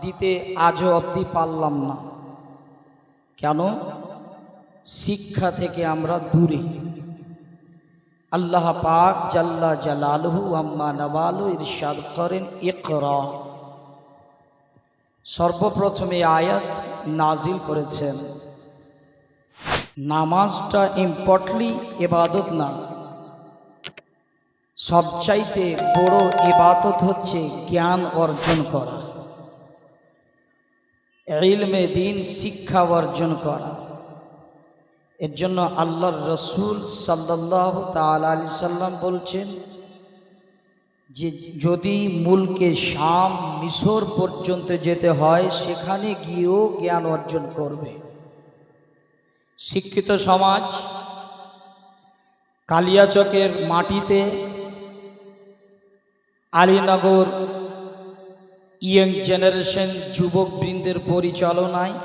দিতে আজও অবধি পারলাম না। কেন? শিক্ষা থেকে আমরা দূরে। আল্লাহ পাক জাল্লা জালালহু আম্মা নওয়ালু ইরশাদ করেন, ইকরা। সর্বপ্রথমে আয়াত নাজিল করেছেন। নামাজটা ইম্পর্টলি ইবাদত না, সবচাইতে বড় ইবাদত হচ্ছে জ্ঞান অর্জন করা, ইলমে দ্বীন শিক্ষা অর্জন করা। এর জন্য আল্লাহর রসুল সাল্লাল্লাহু তাআলা আলাইহি সাল্লাম বলছেন যে যদি মুলকে শাম মিশর পর্যন্ত যেতে হয় সেখানে গিয়েও জ্ঞান অর্জন করবে। শিক্ষিত সমাজ কালিয়াচকের মাটিতে আলীনগর ইয়ং জেনারেশন যুবকবৃন্দের পরিচালনায়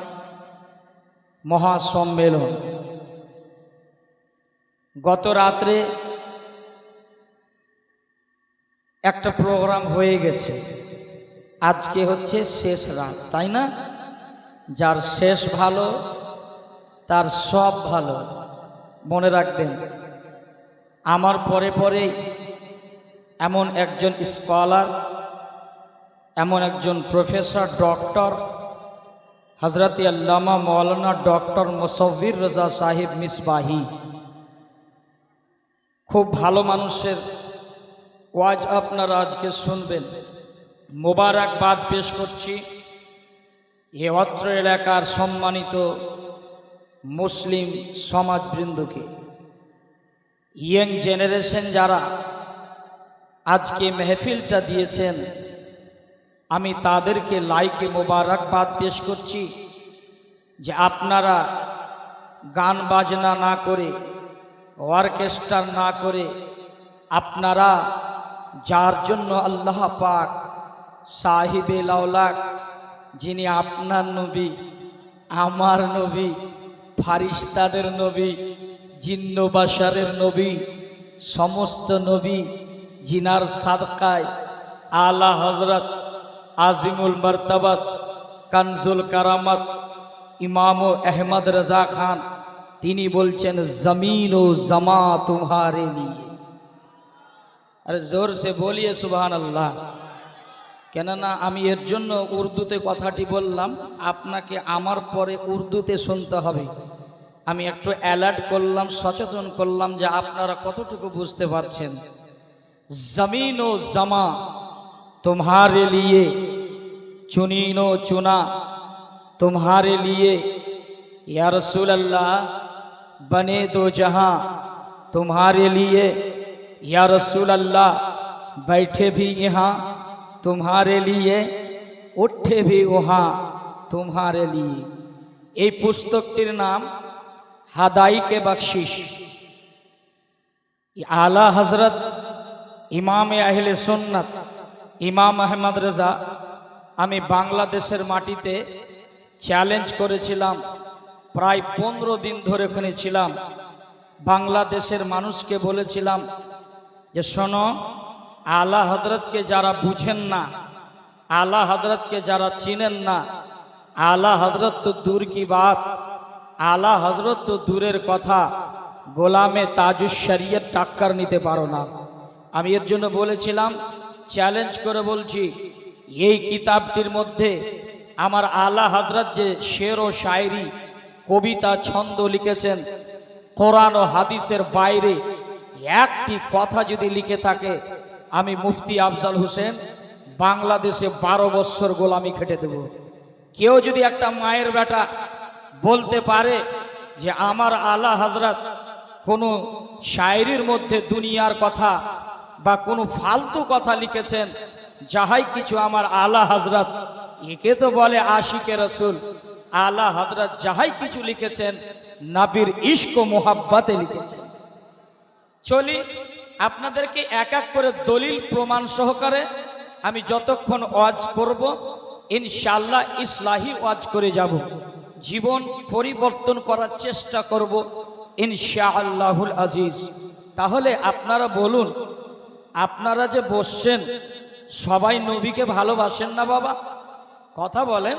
মহাসম্মেলন। গত রাত্রে একটা প্রোগ্রাম হয়ে গেছে, আজকে হচ্ছে শেষ রাত, তাই না? যার শেষ ভালো তার সব ভালো। মনে রাখবেন, আমার পরে পরে এমন একজন স্কলার, এমন একজন প্রফেসর, ডক্টর হযরত আল্লামা মাওলানা ডক্টর মুসাউবির রাজা সাহেব মিসবাহি, খুব ভালো মানুষের ওয়াজ আপনারা আজকে শুনবেন। মোবারকবাদ পেশ করছি এ অত্র এলাকার সম্মানিত মুসলিম সমাজবৃন্দকে। ইয়ং জেনারেশন যারা আজকে মেহফিলটা দিয়েছেন, আমি তাদেরকে লাইকে মোবারকবাদ পেশ করছি যে আপনারা গান বাজনা না করে, অর্কেস্ট্রা না করে, আপনারা যার জন্য আল্লাহ পাক সাহিবে লাউলাক, যিনি আপনার নবী, আমার নবী, ফারিস্তাদের নবী, জিন্ন বাশারের নবী, সমস্ত নবী, জিনার সাদকায় আলা হজরত আজিমুল মর্তবাত কানজুল কারামত ইমাম আহমদ রাজা খান, তিনি বলছেন জমিন ও জমা तुम्हारे लिए। আরে জোর সে বলিয়ে সুবহান আল্লাহ। কেননা আমি এর জন্য উর্দুতে কথাটি বললাম, আপনাকে আমার পরে উর্দুতে শুনতে হবে। আমি একটু অ্যালার্ট করলাম, সচেতন করলাম যে আপনারা কতটুকু বুঝতে পারছেন। জমিন ও জমা तुम्हारे लिए, चुनीनो चुना तुम्हारे लिए, या रसूल अल्लाह बने दो जहां तुम्हारे लिए, या रसूल अल्लाह बैठे भी यहाँ तुम्हारे लिए, उठे भी वहाँ तुम्हारे लिए। এই পুস্তকটির নাম হাদাইকে বখশিশ। আলা হযরত ইমাম আহলে সুন্নাত ইমাম আহমদ রাজা, আমি বাংলাদেশের মাটিতে চ্যালেঞ্জ করেছিলাম, প্রায় 15 দিন ধরে ওখানে ছিলাম। বাংলাদেশের মানুষকে বলেছিলাম যে শোনো, আলা হযরতকে যারা বুঝেন না, আলা হযরতকে যারা চিনেন না, আলা হযরত তো দূর কি বাত, আলা হযরত তো দূরের কথা, গোলামে তাজুশ শরিয়ত টাক্কর নিতে পারো না। আমি এর জন্য বলেছিলাম, চ্যালেঞ্জ করে বলছি, এই কিতাবটির মধ্যে আমার আলা হযরত যে শের ও শায়রি, কবিতা, ছন্দ লিখেছেন, কোরআন ও হাদিসের বাইরে একটি কথা যদি লিখে থাকে, আমি মুফতি আফজাল হোসেন বাংলাদেশে 12 বছর গোলামি খেটে দেব। কেউ যদি একটা মায়ের বেটা বলতে পারে যে আমার আলা হযরত কোনো শায়রির মধ্যে দুনিয়ার কথা বা কোনো ফালতু কথা লিখেছেন, যাহাই কিছু আমার আলা হযরত, একে তো বলে আশিকে রসুল। আলা হযরত যাহাই কিছু লিখেছেন নবীর ইশক ও মোহাব্বতে লিখেছেন। চলি আপনাদেরকে এক এক করে দলিল প্রমাণ সহকারে আমি যতক্ষণ ওয়াজ করব ইনশাআল্লাহ ইসলাহি ওয়াজ করে যাব, জীবন পরিবর্তন করার চেষ্টা করব ইনশাআল্লাহুল আজিজ। তাহলে আপনারা বলুন, আপনারা যে বসছেন সবাই নবীকে ভালোবাসেন না বাবা? কথা বলেন,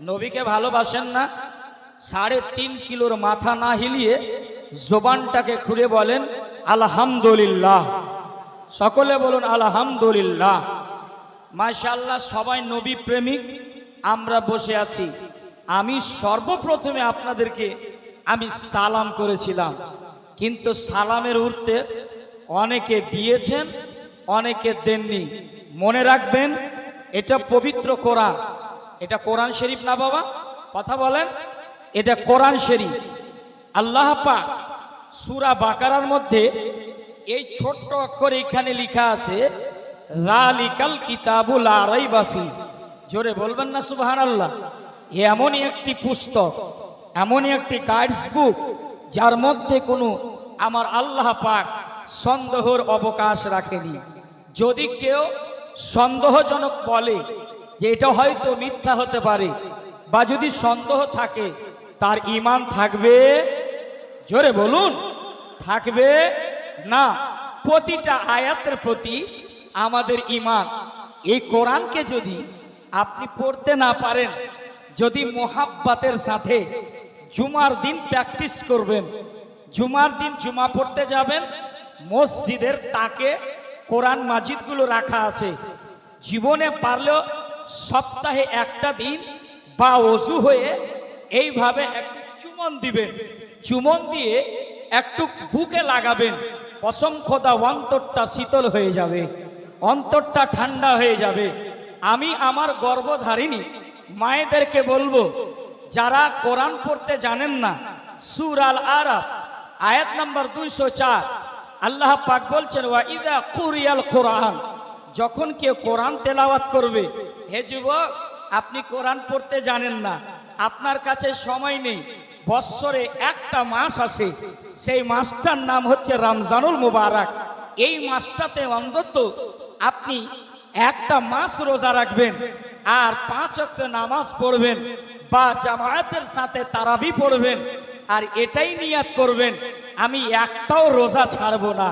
নবীকে ভালোবাসেন না? 3.5 কিলোর মাথা না হিলিয়ে জবানটাকে খুলে বলেন আলহামদুলিল্লাহ। সকলে বলুন আলহামদুলিল্লাহ। মাশাআল্লাহ, সবাই নবী প্রেমিক। আমরা বসে আছি। আমি সর্বপ্রথমে আপনাদেরকে আমি সালাম করেছিলাম, কিন্তু সালামের উর্তে অনেকে দিয়েছেন, অনেকে দেননি। মনে রাখবেন, এটা পবিত্র কোরআন। এটা কোরআন শরীফ না বাবা? কথা বলেন, এটা কোরআন শরীফ। আল্লাহ পাক সূরা বাকারার মধ্যে এই ছোট্ট অক্ষরে এখানে লেখা আছে, যালিকাল কিতাবু লা রাইবা ফি। জোরে বলবেন না সুবহানাল্লাহ? এমনই একটি পুস্তক, এমনই একটি গাইডস বুক, যার মধ্যে কোনো আমার আল্লাহ পাক সন্দেহের অবকাশ রাখেনি। যদি কেউ সন্দেহজনক বলে যে এটা হয়তো মিথ্যা হতে পারে, বা যদি সন্দেহ থাকে, তার ঈমান থাকবে? জোরে বলুন, থাকবে না। প্রতিটা আয়াতের প্রতি আমাদের ঈমান। এই কোরআনকে যদি আপনি পড়তে না পারেন, যদি মোহাব্বতের সাথে জুমার দিন প্র্যাকটিস করবেন, জুমার দিন জুমা পড়তে যাবেন, মসজিদের তাকে কোরআন মাজিদগুলো রাখা আছে, জীবনে পারলেও সপ্তাহে একটা দিন বা ওযু হয়ে এইভাবে একটু চুমন দিবেন, চুমন দিয়ে একটু বুকে লাগাবেন, কসম খোদা অন্তরটা শীতল হয়ে যাবে, অন্তরটা ঠান্ডা হয়ে যাবে। আমি আমার গর্ভধারিণী মায়েদেরকে বলবো, যারা কোরআন পড়তে জানেন না, সূরা আল আরাফ আয়াত নাম্বার 204 আল্লাহ পাক বলছেন, ওয়া ইযা কুরিয়াল কোরআন, যখন কেউ কোরআন তেলাওয়াত করবে। হে যুবক, আপনি কোরআন পড়তে জানেন না, আপনার কাছে সময় নেই, বৎসরে একটা মাস আসে, সেই মাসটার নাম হচ্ছে রমজানুল মুবারক। এই মাসটাতে অন্তত আপনি একটা মাস রোজা রাখবেন, আর 5 ওয়াক্ত নামাজ পড়বেন, বা জামায়াতের সাথে তারাবি পড়বেন, আর এটাই নিয়াত করবেন, আমি একটাও রোজা ছাড়বো না,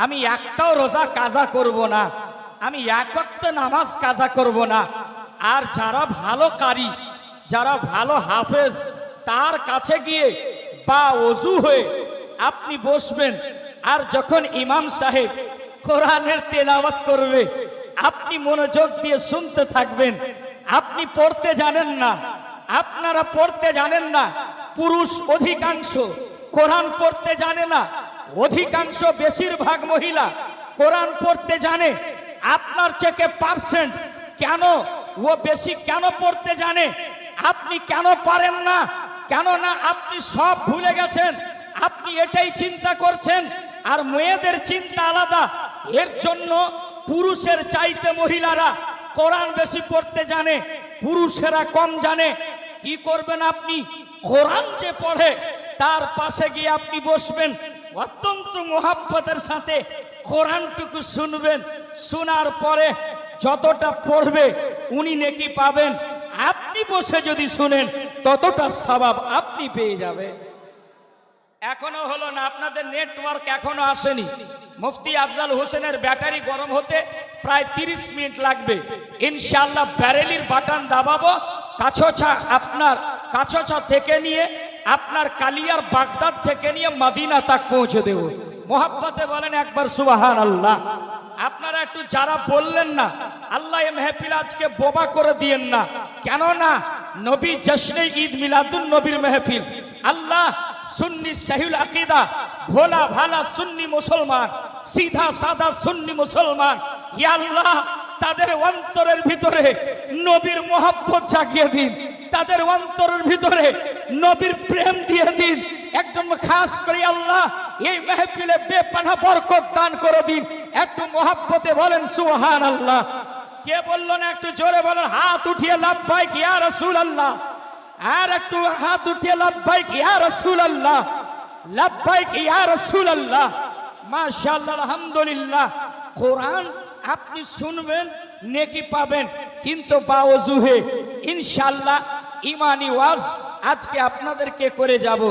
আমি একটাও রোজা কাজা করব না, আমি এক ওয়াক্ত নামাজ কাজা করব না। আর যারা ভালো কারি, যারা ভালো হাফেজ, তার কাছে গিয়ে বা ওযু হয়ে আপনি বসবেন, আর যখন ইমাম সাহেব কোরআনের তেলাওয়াত করবে, আপনি মনোযোগ দিয়ে শুনতে থাকবেন। আপনি পড়তে জানেন না, আপনারা পড়তে জানেন না, পুরুষ অধিকাংশ কোরআন পড়তে জানে না, অধিকাংশ বেশিরভাগ মহিলা কোরআন পড়তে জানে। আপনার থেকে পার্সেন্ট কেন ও বেশি কেন পড়তে জানে, আপনি কেন পারেন না? কেননা আপনি সব ভুলে গেছেন, আপনি এটাই চিন্তা করছেন, আর মেয়েদের চিন্তা আলাদা। এর জন্য পুরুষের চাইতে মহিলারা কোরআন বেশি পড়তে জানে, পুরুষেরা কম জানে। কি করবেন আপনি? কোরআন যে পড়ে তার পাশে গিয়ে আপনি বসবেন, অত্যন্ত মোহাব্বতের সাথে কোরআনটুকু শুনবেন। শোনার পরে যতটা পড়বে উনি নেকি পাবেন, আপনি বসে যদি শুনেন ততটা সওয়াব আপনি পেয়ে যাবেন। এখনো হলো না, আপনাদের নেটওয়ার্ক এখনো আসেনি। মুফতি আফজাল হোসেনের ব্যাটারি গরম হতে প্রায় 30 মিনিট লাগবে। ইনশাআল্লাহ ব্যারেলির বাটন দাবাবো, কাছোছা আপনার কাছোছা থেকে নিয়ে আপনার কালিয়ার বাগদাদ থেকে নিয়ে মদিনা তক পৌঁছে দেব। মোহাব্বতে বলেন একবার সুবহানাল্লাহ। আপনারা একটু যারা বললেন না, আল্লাহ এই মেহফিল আজকে বোবা করে দিয়েন না, কেননা নবী জশ্নে ঈদ মিলাদুন নবীর মেহফিল। আল্লাহ সুন্নি সহিউল আকীদা, ভোলা ভালা সুন্নি মুসলমান, সিধা সাদা সুন্নি মুসলমান, ইয়া আল্লাহ তাদের অন্তরের ভিতরে নবীর মোহাব্বত জাগিয়ে দিন, তাদের অন্তরের ভিতরে নবীর প্রেম দিয়ে দিন। একদম খাস করে আল্লাহ এই মেহফিলে বেপনাহ বরকত দান করে দিন। একটু মোহাব্বতে বলেন সুবহানাল্লাহ। কে বললো না একটু জোরে বলেন? হাত উঠিয়ে লাব্বাইক ইয়া রাসূলুল্লাহ। আর একটু হাত উঠিয়ে লাব্বাইক ইয়া রাসূলুল্লাহ, লাব্বাইক ইয়া রাসূলুল্লাহ। মাশাআল্লাহ, আলহামদুলিল্লাহ। কোরআন আপনি শুনবেন, নেকি পাবেন, কিন্তু বাওজুহে ইনশাআল্লাহ ইমানি ওয়াজ আজকে আপনাদেরকে করে যাব।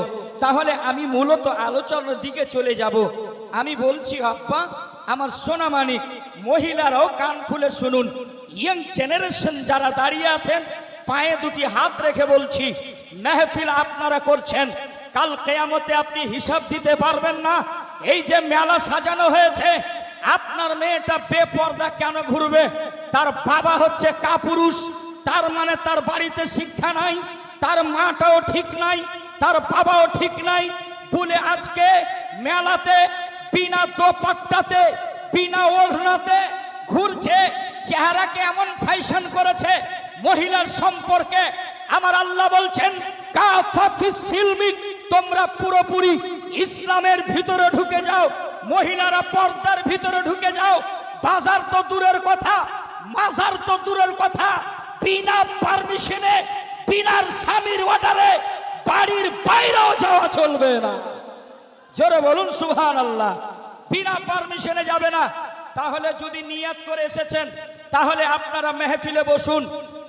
তাহলে আমি মূলত আলোচনার দিকে চলে যাব। আমি বলছি আব্বা আমার সোনা মানিক, মহিলারাও কান খুলে শুনুন। ইয়াং জেনারেশন যারা দাঁড়িয়ে আছেন, পায়ে দুটি হাত রেখে বলছি, মেহফিল আপনারা করছেন, কাল কিয়ামতে আপনি হিসাব দিতে পারবেন না। এই যে মেলা সাজানো হয়েছে, আপনার মেয়েটা বেপর্দা কেন ঘুরবে? তার বাবা হচ্ছে কাপুরুষ, তার মানে তার বাড়িতে শিক্ষা নাই, তার মাটাও ঠিক নাই, তার বাবাও ঠিক নাই বলে আজকে মেলাতে বিনা দোপাট্টাতে বিনা ওড়নাতে ঘুরছে। চেহারাকে এমন ফ্যাশন করেছে মহিলার সম্পর্কে। আমার আল্লাহ বলছেন, কাফা ফিস সিলমি, তোমরা পুরোপুরি ইসলামের ভিতরে ঢুকে যাও, মহিলারা পর্দার ভিতরে ঢুকে যাও। বাজার তো দূরের কথা, মাজার তো দূরের কথা, বিনা পারমিশনে বিনার স্বামীর অর্ডারে বাড়ির বাইরেও যাওয়া চলবে না। জোরে বলুন সুবহানাল্লাহ। বিনা পারমিশনে যাবে না। তাহলে যদি নিয়ত করে এসেছেন তাহলে আপনারা মেহফিলে বসুন,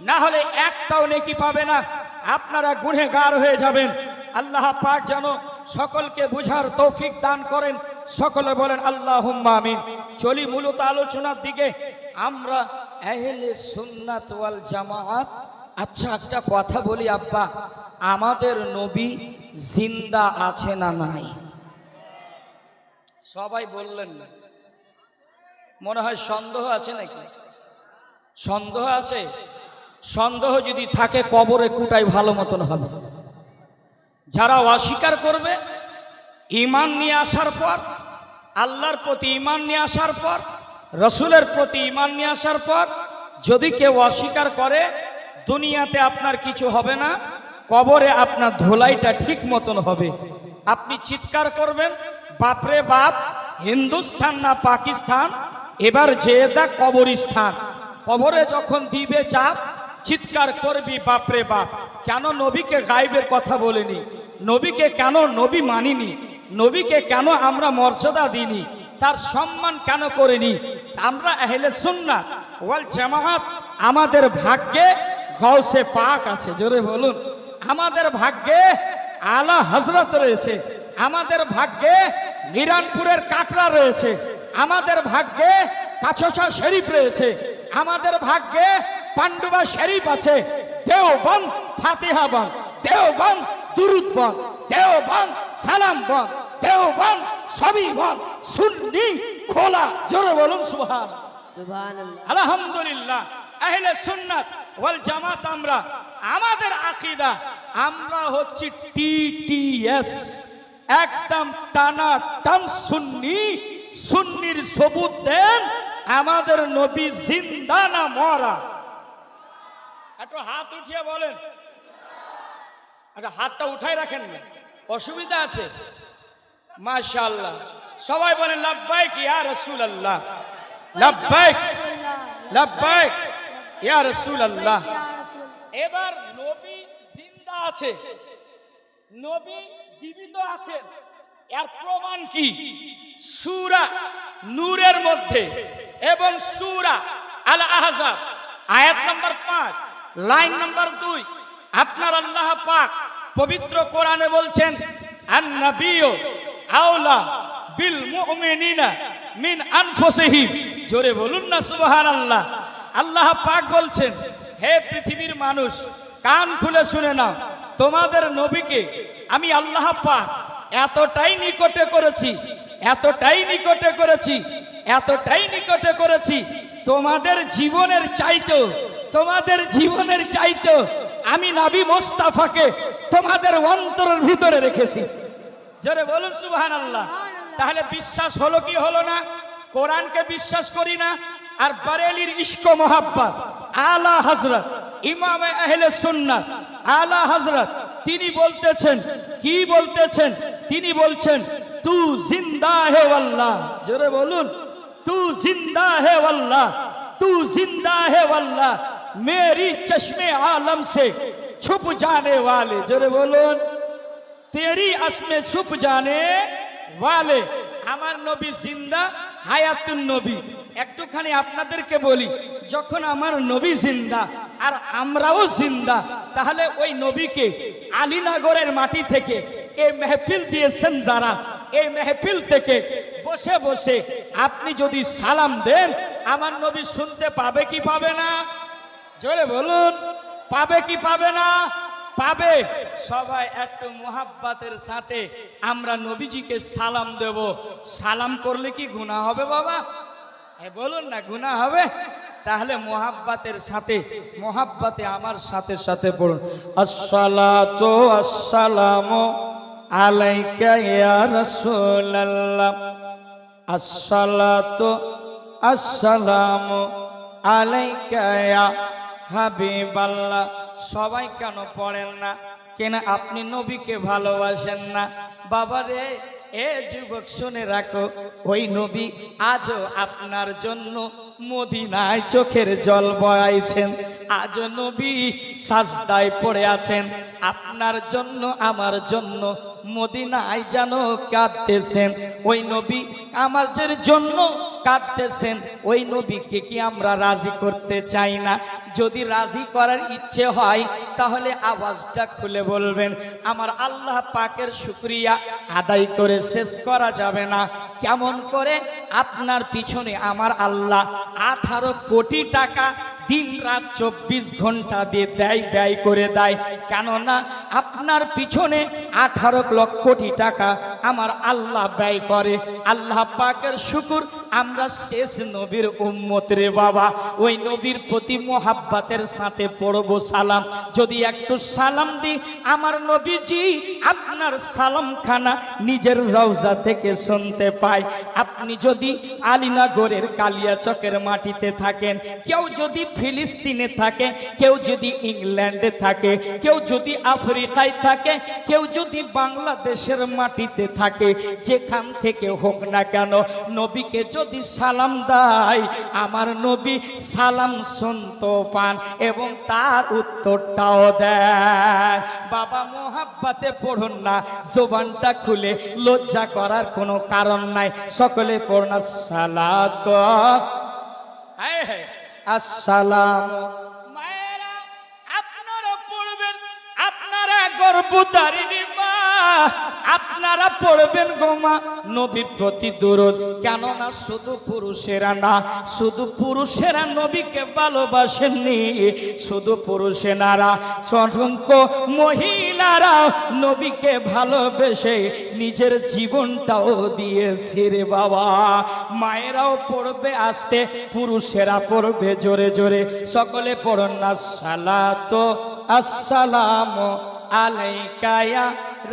না হলে একটাও নেকি পাবে না, আপনারা গুনহগার হয়ে যাবেন। আল্লাহ পাক যেন সকলকে বুঝার তৌফিক দান করেন। সকলে বলেন আল্লাহুম্মা আমিন। চলি মূলত আলোচনার দিকে। আমরা আহলে সুন্নাত ওয়াল জামাআত। আচ্ছা একটা কথা বলি আব্বা, আমাদের নবী জিন্দা আছে না নাই? সবাই বললেন না, মনে হয় সন্দেহ আছে নাকি? সন্দেহ আছে? সন্দেহ যদি থাকে কবরে কুটাই ভালো মতন হবে। যারা অস্বীকার করবে, ঈমান নিয়ে আসার পর, আল্লাহর প্রতি ঈমান নিয়ে আসার পর, রসুলের প্রতি ঈমান নিয়ে আসার পর যদি কেউ অস্বীকার করে, দুনিয়াতে আপনার কিছু হবে না, কবরে আপনার ধোলাইটা ঠিক মতন হবে। আপনি চিৎকার করবেন, বাপরে বাপ, হিন্দুস্তান না পাকিস্তান, এবার জেদা কবরস্থান। কবরে যখন দিবে চাপ, চিৎকার করবি বাপরে বাপ। কেন নবীকে গায়েবের কথা বলেনি? নবীকে কেন নবী মানিনি? নবীকে কেন আমরা মর্যাদা দিইনি? তার সম্মান কেন করিনি? আমরা আহলে সুন্নাত ওয়াল জামাআত, আমাদের ভাগ্যে গাউসে পাক আছে। জোরে বলুন। আমাদের ভাগ্যে আলা হযরত রয়েছে, আমাদের ভাগ্যে মিরানপুরের কাটরা রয়েছে, আমাদের ভাগ্যে কাছসা শরীফ রয়েছে, আমাদের ভাগ্যে পান্ডুবা শরীফ আছে, দেওবন্দ ফাতিহা বন, দেওবন্দ দুরুদ বন, দেওবন্দ সালাম বন, দেওবন্দ সবই বন, সুন্নি খোলা। জোরে বলুন সুবহানাল্লাহ। আলহামদুলিল্লাহ। আহলে সুন্নাত ওয়াল জামাত আমরা, আমাদের আকীদা, আমরা হচ্ছি টিটিএস, একদম টানা টান সুন্নি। সুন্নির সবুত দেন আমাদের নবী জিন্দা না মরা? একটু হাত উঠিয়ে বলেন। হাতটা উঠাই রাখেন না, অসুবিধা আছে? মাশাআল্লাহ। সবাই বলেন লাব্বাইক ইয়া রাসূলুল্লাহ, লাব্বাইক লাব্বাইক ইয়া রাসূলুল্লাহ। এবার নবী জিন্দা আছে, নবী জীবিত আছেন, এর প্রমাণ কি? সূরা নূরের মধ্যে এবং সূরা আল আহজাব আয়াত নম্বর 5 লাইন নম্বর 2 আপনার আল্লাহ পাক পবিত্র কোরআনে বলছেন, আন-নাবিয়্যু আওলা বিল মুমিনিনা মিন আনফুসিহিম। জোরে বলুন না সুবহানাল্লাহ। আল্লাহ পাক বলছেন, হে পৃথিবীর মানুষ, কান খুলে শুনে নাও, তোমাদের নবীকে আমি আল্লাহ পাক এতটাই নিকটে করেছি, এতটাই নিকটে করেছি, এতটাই নিকটে করেছি, তোমাদের জীবনের চাইতো, তোমাদের জীবনের চাইতো আমি নবী মুস্তাফাকে তোমাদের অন্তরের ভিতরে রেখেছি। জোরে বলুন সুবহানাল্লাহ। তাহলে বিশ্বাস হলো কি হলো না? কোরআনকে বিশ্বাস করি না, আর বারেলির ইশক ও মোহাব্বত আলা হযরত ইমাম আহলে সুন্নাত আলা হযরত তিনি বলতেছেন, কি বলতেছেন? তিনি বলছেন, তু জিন্দা হে ওয়াল্লাহ। জোরে বলুন, তু জিন্দা হে ওয়াল্লাহ, তু জিন্দা হে ওয়াল্লাহ, मेरी चश्मे आलम से छुप जाने वाले। जोरे बोलून, तेरी असमे छुप जाने वाले। আমার নবী জিন্দা, হায়াতুন নবী। একটুখানি আপনাদেরকে বলি, যখন আমার নবী জিন্দা আর আমরাও জিন্দা, তাহলে ওই নবীকে আলীনগরের মাটি থেকে এই মেহফিল দিয়েছেন যারা, এই মেহফিল থেকে বসে বসে আপনি যদি সালাম দেন, আমার নবী শুনতে পাবে কি পাবে না? জোরে বলুন, পাবে কি পাবে না? পাবে। সবাই একটু মোহাব্বতের সাথে আমরা নবীজিকে সালাম দেব। সালাম করলে কি গুনাহ হবে বাবা? বলুন না, গুনাহ হবে? তাহলে মোহাব্বতের সাথে, মোহাব্বতে আমার সাথে সাথে পড়ুন, আসসালাতু আসসালামু আলাইকা ইয়া রাসূলুল্লাহ, আসসালাতু আসসালামু আলাইকা ইয়া হাবিবাল্লাহ। সবাই কেন পড়েন না? কেন আপনি নবীকে ভালোবাসেন না? বাবারে, এ যুবক শুনে রাখো, ওই নবী আজও আপনার জন্য মদিনায় চোখের জল বয়াইছেন। আজও নবী সাজদায় পড়ে আছেন আপনার জন্য, আমার জন্য মদিনায় যেন কাঁদতেছেন। ওই নবী আমাদের জন্য কাঁদতেছেন। ওই নবীকে কি আমরা রাজি করতে চাই না? যদি রাজি করার ইচ্ছে হয় তাহলে আওয়াজটা খুলে বলবেন। আমার আল্লাহ পাকের শুকরিয়া আদায় করে শেষ করা যাবে না। কেমন করে? আপনার পিছনে আমার আল্লাহ 18 কোটি টাকা দিন রাত 24 ঘন্টা দিয়ে ব্যয় করে দেয়। কেননা আপনার পিছনে 18 লক্ষ কোটি টাকা আমার আল্লাহ ব্যয় করে। আল্লাহ পাকের শুকর, আমরা শেষ নবীর উম্মত রে বাবা। ওই নবীর প্রতি মোহাব্বতের সাথে পড়ব সালাম। যদি একটু সালাম দিই, আমার নবীজি আপনার সালামখানা নিজের রওজা থেকে শুনতে পাই। আপনি যদি আলীনগরের কালিয়াচকের মাটিতে থাকেন, কেউ যদি ফিলিস্তিনে থাকে, কেউ যদি ইংল্যান্ডে থাকে, কেউ যদি আফ্রিকায় থাকে, কেউ যদি বাংলাদেশের মাটিতে থাকে, যেখান থেকে হোক না কেন, নবীকে যদি সালাম দেয়, আমার নবী সালাম শুনতে পান এবং তার উত্তরটাও দেয়। বাবা, মোহাব্বতে পড়ুন না, জবানটা খুলে, লজ্জা করার কোনো কারণ নাই। সকলে পড়ুন, সালাতু আসসালাম। মায়েরা আপনারা পড়বেন, আপনারা গর্ভধারিণী মা, আপনারা পড়বেন গো মা নবীর প্রতি দরুদ। কেননা শুধু পুরুষেরা না, শুধু পুরুষেরা নবীকে ভালোবাসেননি, শুধু পুরুষেরা, অসংখ্য মহিলারা নবীকে ভালোবেসে নিজের জীবনটাও দিয়েছে রে বাবা। মায়েরাও পড়বে আস্তে, পুরুষেরা পড়বে জোরে জোরে। সকলে পড়ুন না, সালাতু আসসালামু আলাইকা ইয়া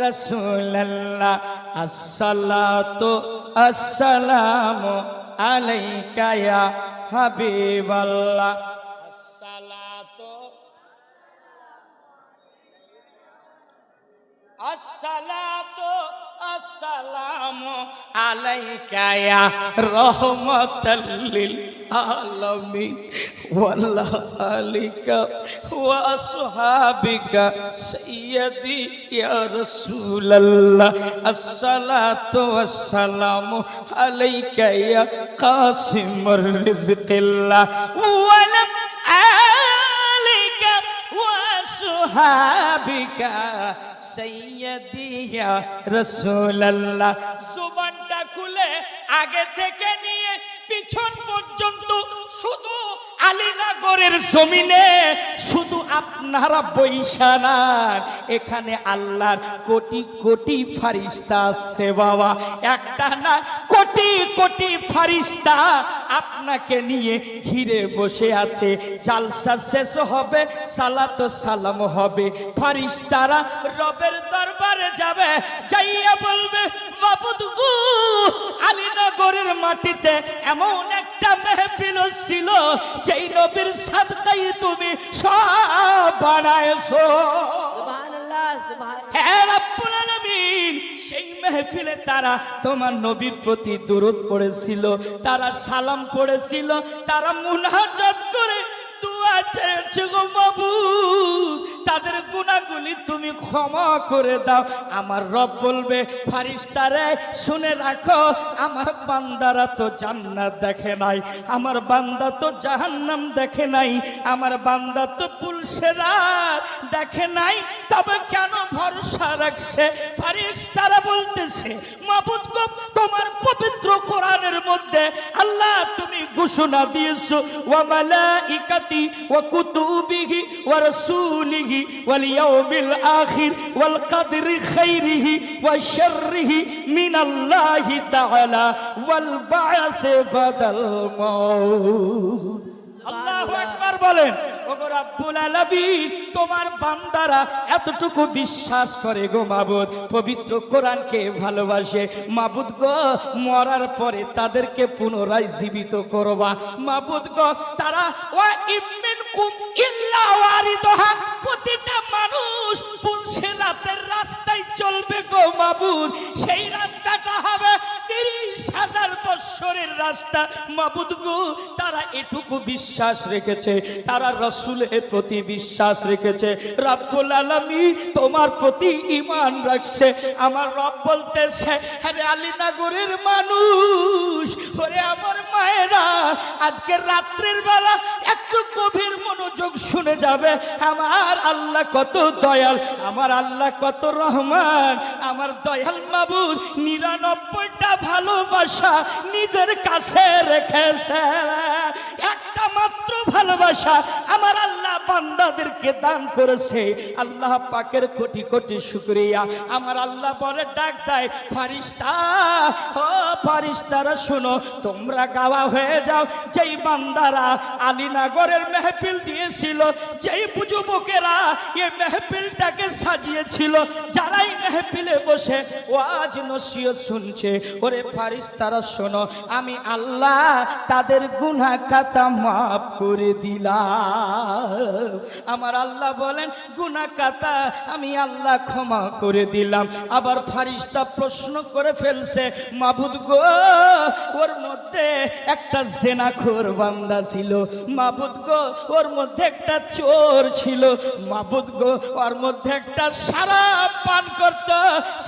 রাসূলুল্লাহ, আসসালাতু আসসালামু আলাইকা ইয়া হাবিবাল্লাহ, আসসালাতু আসসালাতু আসসালামু আলাইকা ইয়া রাহমাতাল লিল আলামিন ওয়া আলিকা ওয়া আসহাবিকা সাইয়্যিদি ইয়া রাসূলুল্লাহ, আসসালাতু ওয়াসসালামু আলাইকা ইয়া কাসিমুর রিজকিল্লাহ ওয়া আলিকা ওয়া আসহাবিকা সাইয়্যিদি ইয়া রাসূলুল্লাহ। জবানটা খুলে আগে থেকে নিয়ে পিছন পর্যন্ত শুধু আলীনগরের জমিনে শুধু আপনারা বৈশা না, এখানে আল্লাহর কোটি কোটি ফারিস্তা আছে বাবা। একটা না, কোটি কোটি ফারিস্তা আপনাকে নিয়ে ঘিরে বসে আছে। জালসা শেষ হবে, সালাত সালাম হবে, ফারিস্তারা রবের দরবারে যাবে, যাইয়া বলবে, বাবুদ গো, আলীনগরের মাটিতে এমন একটা মেহফিল ছিল যেই নবীর সাদকাই তুমি সব বানায়ছো। সুবহানাল্লাহ, সুবহানাল্লাহ। হে রব্বুল আলামিন, সেই মেহফিলে তারা তোমার নবীর প্রতি দরুদ পড়েছিল, তারা সালাম পড়েছিল, তারা মুনাজাত করে দুআ চেয়েছে গো মাবুদ, তাদের গুনাহগুলি তুমি ক্ষমা করে দাও। আমার রব বলবে, ফারিস্তারে শুনে রাখো, আমার বান্দারা তো জান্নাত দেখে নাই, আমার বান্দা তো জাহান্নাম দেখে নাই, আমার বান্দা তো পুলসেরাত দেখে নাই, তবে কেন ভরসা রাখছে? ফেরেশতারা বলতেছে, মাবুদ গো, তোমার পবিত্র কোরআনের মধ্যে আল্লাহ তুমি ঘোষণা দিয়েছো, ওয়া মালাইকাতি ওয়া কুতুবিহি ওয়া রাসূলিহি ওয়াল ইয়াউমিল আখির ওয়াল কদরি খাইরিহি ওয়া শাররিহি মিনাল্লাহি তাআলা ওয়াল বা'থ বাদাল মাউত। আল্লাহু আকবার বলেন। ওগো রব্বুল আলামিন, তোমার বান্দারা এতটুকু বিশ্বাস করে গো মাবুদ, পবিত্র কোরআনকে ভালোবাসে মাবুদ গো, মরার পরে তাদেরকে পুনরায় জীবিত করবা মাবুদ গো। তারা ওয়া ইমিনকুম ইল্লা ওয়ারিদুহা, প্রতিটা মানুষ পুলসিরাতের রাস্তায় চলবে গো মাবুদ। সেই রাস্তাটা হবে 30,000 বছরের রাস্তা মাবুদ গো। তারা এটুকু বিশ্বাস রেখেছে, তারা রাসূলের প্রতি বিশ্বাস রেখেছে, রব্বুল আলামিন তোমার প্রতি ঈমান রাখছে। আমার রব বলতেছে, আরে আলীনগরের মানুষ, ওরে আমার মায়েরা, আজকে রাত্রির বেলা একটু গভীর মনোযোগ শুনে যাবে। আমার আল্লাহ কত দয়াল, আমার আল্লাহ কত রহমান, আমার দয়াল মাবুদ 99টা ভালোবাসা নিজের কাছে রেখেছে। একটা মাত্র ভালোবাসা আমার আল্লাহ বান্দাদেরকে দান করেছে। আল্লাহ পাকের কোটি কোটি শুকরিয়া। আমার আল্লাহ বলে, ডাক দেয়, ফারিস্তা, ও ফারিস্তারা শোনো, তোমরা গাওয়া হয়ে যাও। যেই বান্দারা আলীনগরের মেহফিল দিয়েছিল, যেই যুবকেরা এই মেহফিলটাকে সাজিয়েছিল, যারাই মেহফিলে বসে ওয়াজ নসিহত শুনছে, ওরে ফারিস্তারা শোনো, আমি আল্লাহ তাদের গুনাহ খাতা মাফ করে দিলাম। আমার আল্লাহ বলেন, গুনাহ খাতা আমি আল্লাহ ক্ষমা করে দিলাম। আবার ফারিস্তা প্রশ্ন করে ফেলছে, মাবুদ গো, ওর মধ্যে একটা জেনাখোর বান্দা ছিল মাবুদ গো, ওর মধ্যে একটা চোর ছিল মাবুদ গো, ওর মধ্যে একটা শরাব পান করত,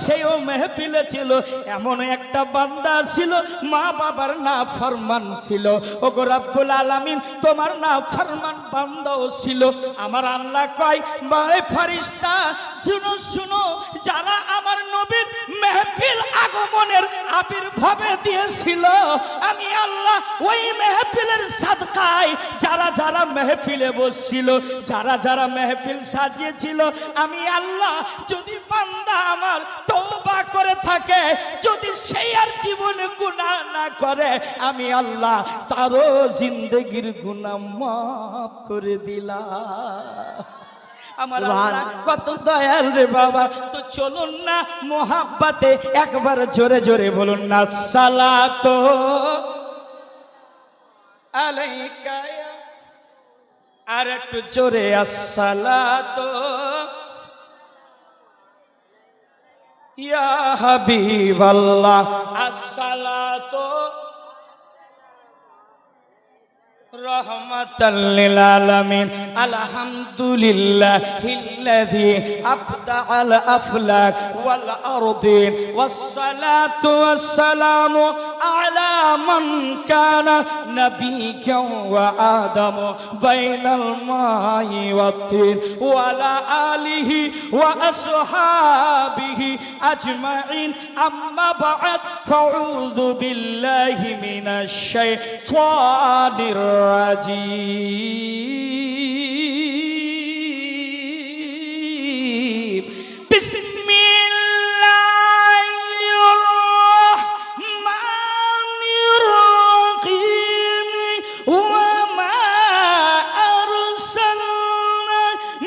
সেও মেহফিলে ছিল। এমন একটা বান্দা ছিল মা বাবার নাফরমান ছিল। ওগো রব্বুল আলামিন, তোমার নাফরমান বান্দাও ছিল। আমার আল্লাহ কয়, ভাই ফারিস্তা শুনো শুনো, যারা আমার নবীর মেহফিল আগমনের আবির্ভাবে দিয়েছিল, আমি আল্লাহ ওই মেহফিলের সাদকায় যারা যারা মেহফিলে বসছিল, যারা যারা মেহফিল সাজিয়েছিল, আমি আল্লাহ যদি বান্দা আমার তওবা করে থাকে, যদি সেই আর জীবনে গুনাহ না করে, আমি আল্লাহ তারও জিন্দেগির গুনাহ মাফ করে দিলাম। আমার আল্লাহ কত দয়াল রে বাবা। তো চলুন না মোহাব্বতে একবার জোরে জোরে বলুন না, সালাতু আলাইকা, আর একটু জোরে, আসসালাতু ইয়া হাবিবাল্লাহ, আসসালাতু রহমাতাল লিল আলামিন, আলহামদুলিল্লাহিল্লাযী আবদাআল আফলাক ওয়াল আরদিন, ওয়াসসালাতু ওয়াসসালামু আলা মান কানা নাবিয়্যান ওয়া আদম বাইনাল মাই ওয়াত তিন, ওয়া আলা আলিহি ওয়া আসহাবিহি আজমাইন। আম্মা বা'দ, ফাউযু বিল্লাহি মিনাশ শাইতানির রাজিম। বিসমিল্লাহির রহমানির রহিম। ওয়া মা আরসালনা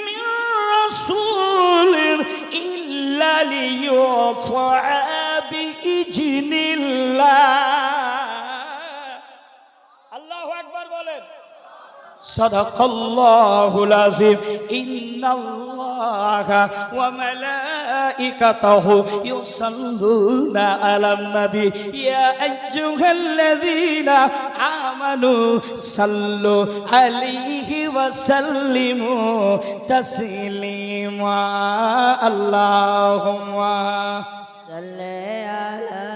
মির রাসূলিন ইল্লা লিইউতা'a বিইজনিল্লাহ। সাদাকাল্লাহুল আযীম। ইন্নাল্লাহা ওয়া মালাইকাতাহু ইউসাল্লুনা আলান নবী ইয়া আইয়ুহাল্লাযীনা আমানু সাল্লু আলাইহি ওয়া সাল্লিমু তাসলিমা। আল্লাহুম্মা সাল্লি আলা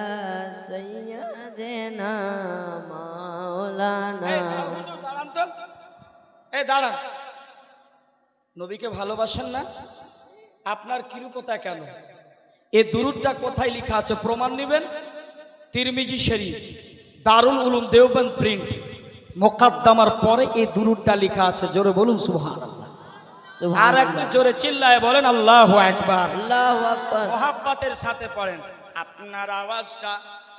সাইয়্যিদিনা মাওলানা। দাঁড়ান, নবীকে ভালোবাসেন না? আপনার কিরূপতা কেন? এই দুরূদটা কোথায় লেখা আছে প্রমাণ নেবেন? তিরমিজি শরীফ, দারুল উলুম দেওবন্দ প্রিন্ট, মুকাদ্দামার পরে এই দুরূদটা লেখা আছে। জোরে বলুন সুবহানাল্লাহ। আর একটু জোরে চিল্লায় বলেন আল্লাহু আকবার। আল্লাহু আকবার। মোহাব্বতের সাথে পড়েন। আপনার আওয়াজটা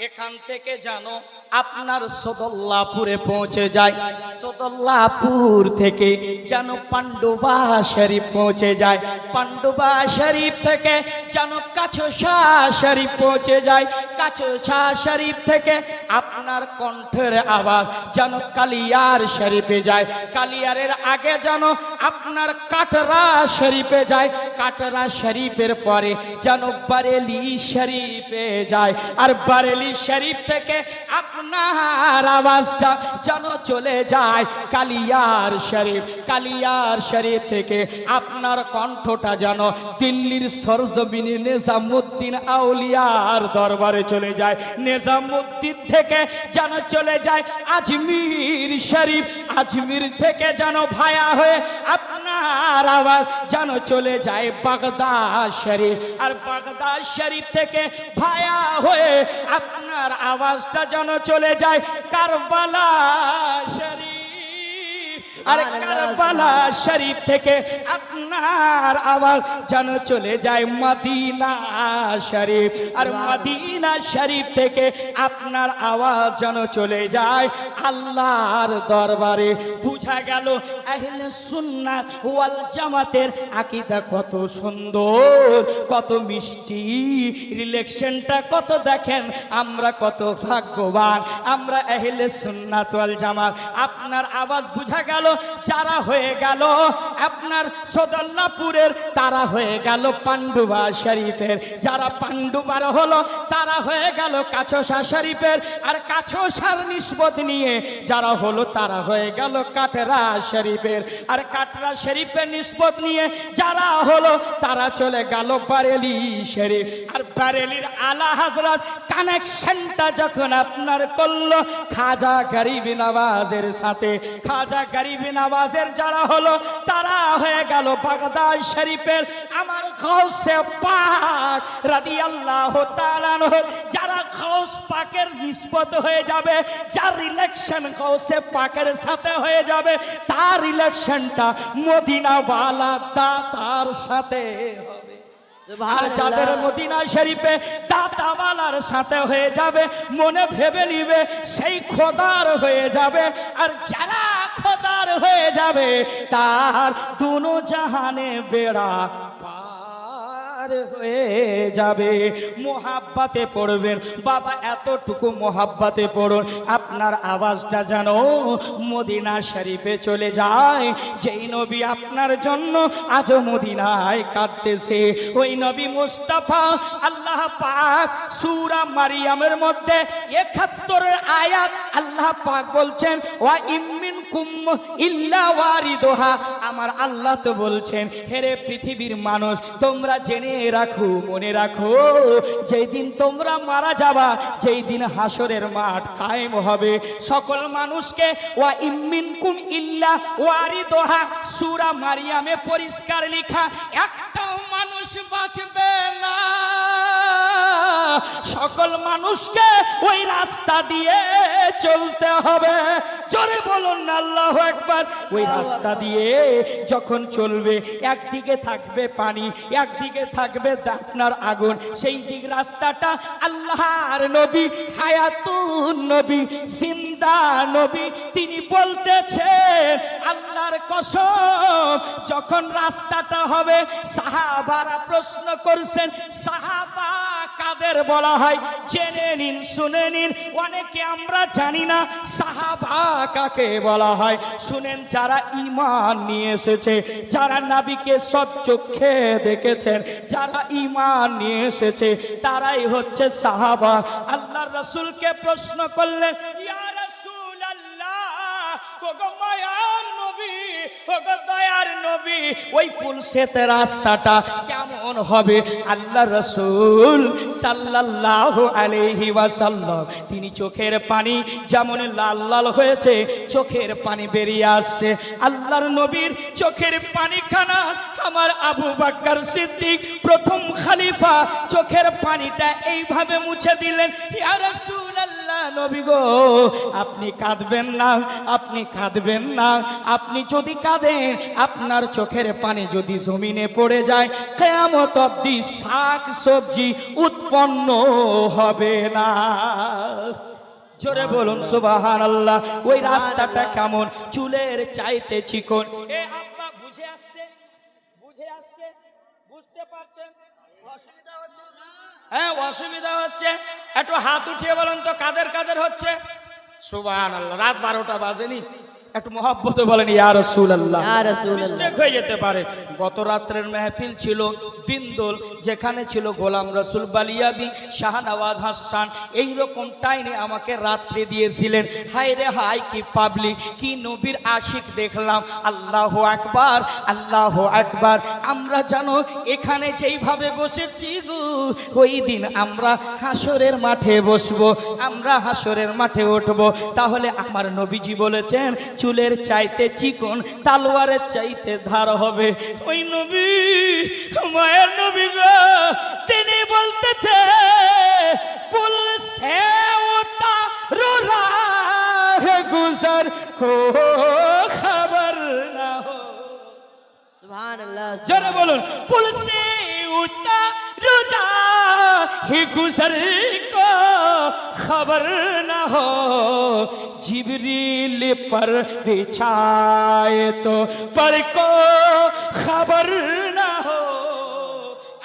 এখান থেকে জানো আপনার সদল্লাপুরে পৌঁছে যায়, সদল্লাপুর থেকে যেন পান্ডুবা শরীফ পৌঁছে যায়, পান্ডুবা শরীফ থেকে যেন কাছসা শরীফ পৌঁছে যায়, কাছসা শরীফ থেকে আপনার কণ্ঠের আওয়াজ যেন কালিয়ার শরীফে যায়, কালিয়ারের আগে যেন আপনার কাটরা শরীফে যায়, কাটরা শরীফের পরে যেন বারেলি শরীফে যায়, আর বারেলি শরীফ থেকে আপনার আওয়াজটা যেন চলে যায় কালিয়ার শরীফ, কালিয়ার শরীফ থেকে আপনার কণ্ঠটা যেন দিল্লির সরজমিনে নিজামুদ্দিন আউলিয়ার দরবারে চলে যায়, নিজামুদ্দিন থেকে যেন চলে যায় আজমির শরীফ, আজমির থেকে যেন ভায়া হয়ে আপনার আওয়াজ যেন চলে যায় বাগদাদ শরীফ, আর বাগদাদ শরীফ থেকে ভায়া হয়ে আপনার আওয়াজটা যেন চলে যায় কারবালা শরীফ, আর কারবালা শরীফ থেকে আপনার আওয়াজ যেন চলে যায় মদিনা শরীফ, আর মদিনা শরীফ থেকে আপনার আওয়াজ যেন চলে যায় আল্লাহর দরবারে। বুঝা গেল আহলে সুন্নাত ওয়াল জামাতের আকীদা কত সুন্দর, কত মিষ্টি, রিলেকশনটা কত দেখেন আমরা কত ভাগ্যবান, আমরা আহলে সুন্নাত ওয়াল জামাত। আপনার আওয়াজ বুঝা গেল যারা হয়ে গেল আপনার সদল্লাপুরের, তারা হয়ে গেল পান্ডুবা শরীফের, যারা পান্ডুবার হলো তারা হয়ে গেল কাছসা শরীফের, আর কাছসার নিসবত নিয়ে যারা হলো তারা হয়ে গেল কাটরা শরীফের, আর কাটরা শরীফের নিসবত নিয়ে যারা হলো তারা চলে গেল বারেলি শরীফ, আর বারেলির আলা হযরত কানেকশনটা যখন আপনার করলো খাজা গরিব নওয়াজের সাথে, খাজা গরিব নওয়াজের যারা হলো তারা হয়ে গেল বাগদাদ শরীফের আমার গাউসে পাক রাদিয়াল্লাহু তাআলা আনহু, যারা গাউস পাকের নিসবত হয়ে যাবে, যার রিলেশন গাউসে পাকের সাথে হয়ে যাবে, তার রিলেশনটা মদিনা ওয়ালা দাতার সাথে হবে, আর যাদের মদিনা শরীফে দাতাওয়ালার সাথে হয়ে যাবে মনে ভেবে নিবে সেই খোদার হয়ে যাবে, আর যারা খোদার হয়ে যাবে তার দুনো জাহানে বেড়া পার হয়ে যাবে। মোহাব্বতে পড়বেন বাবা, এতটুকু মোহাব্বতে পড়ুন আপনার আওয়াজটা যেন মদিনা শরীফে চলে যায়। যেই নবী আপনার জন্য আজ মদিনায় কাঁদতেছে, ওই নবী মুস্তাফা আল্লাহ পাক সূরা মারিয়ামের মধ্যে ৭১ আয়াত আল্লাহ পাক বলছেন ওয়া ইমিনকুম ইল্লা ওয়ারিদুহা, আমার আল্লাহ তো বলছেন হেরে পৃথিবীর মানুষ তোমরা জেনে রাখো, মনে রাখো, যেই দিন তোমরা মারা যাবা, যেই দিন হাসরের মাঠ কায়েম হবে, সকল মানুষকে ওয়া ইমিনকুম ইল্লা ওয়ারিদুহা সূরা মারিয়ামে পরিষ্কার লেখা, একটাও মানুষ বাঁচবে না, সকল মানুষকে ওই রাস্তা দিয়ে চলতে হবে। জোরে বলুন না আল্লাহু আকবার। ওই রাস্তা দিয়ে যখন চলবে একদিকে থাকবে পানি, একদিকে থাকবে আপনার আগুন, সেই দিক রাস্তাটা আল্লাহর নবী হায়াতুন নবী জিন্দা নবী তিনি বলতেছেন আল্লাহর কসম, যখন রাস্তাটা হবে সাহাবারা প্রশ্ন করছেন সাহাবা কাদের বলা হয়, জেনে নিন, শুনে নিন, অনেকে আমরা জানি না সাহাবা কাকে বলা হয়। শুনেন, যারা ঈমান নিয়ে এসেছে, যারা নবীকে সচক্ষে দেখেছেন, যারা ঈমান নিয়ে এসেছে তারাই হচ্ছে সাহাবা। আল্লাহর রাসূলকে প্রশ্ন করলেন ইয়া রাসূলুল্লাহ, ওগো মায়ার নবী, ওগো দয়ার নবী ওই পুলসেতে রাস্তাটা কেমন হবে? আল্লাহ রাসূল সাল্লাল্লাহু আলাইহি ওয়াসাল্লাম তিনি চোখের পানি যেমন লাল লাল হয়েছে, চোখের পানি বেরিয়ে আসছে। আল্লাহর নবীর চোখের পানিখানা আমার আবু বকর সিদ্দিক প্রথম খলিফা চোখের পানিটা এইভাবে মুছে দিলেন। ইয়া রাসূলুল্লাহ, নবী গো আপনি কাঁদবেন না, আপনি কাঁদবেন না। আপনি যদি কাঁদেন আপনার চোখের পানি যদি জমিনে পড়ে যায় কিয়ামত অবধি শাক সবজি উৎপন্ন হবে না। জোরে বলুন সুবহানাল্লাহ। ওই রাস্তাটা কেমন? চুলের চাইতে চিকন। এ আব্বা বুঝে আসছে? বুঝে আসছে? বুঝতে পারছেন? অসুবিধা হচ্ছে? হ্যাঁ অসুবিধা হচ্ছে। একটু হাত উঠিয়ে বলেন তো কাদের কাদের হচ্ছে? সুবহানাল্লাহ। রাত 12টা বাজেনি, একটু মহব্বতে বলেন ইয়া রাসূলুল্লাহ। ইয়া রাসূলুল্লাহ। মিস্টেক হয়ে যেতে পারে। গত রাত্রের মেহফিল ছিল বিন্দুল, যেখানে ছিল গোলাম রসুল বালিয়াবি, শাহনওয়াজ হাসান। এইরকম টাইমে আমাকে রাত্রে দিয়েছিলেন। হায় রে হায় কি পাবলিক, কি নবীর আশিক দেখলাম। আল্লাহু আকবার, আল্লাহু আকবার। আমরা জানো এখানে যেইভাবে বসেছি গো, ওই দিন আমরা হাসরের মাঠে বসবো, আমরা হাসরের মাঠে উঠবো। তাহলে আমার নবীজি বলেছেন চুলের চাইতে চিকন তালোয়ারের চাইতে ধার হবে। ওই নবী মায়ের নবী গো তিনি বলতেছে পুল সে উতারো রাহ গুজর কো খবর না হো। সুবহানাল্লাহ। জোরে বলুন পুল সে उतारो राह गुजर को खबर न हो, जिब्रील पर बिछाए तो पर को खबर न हो।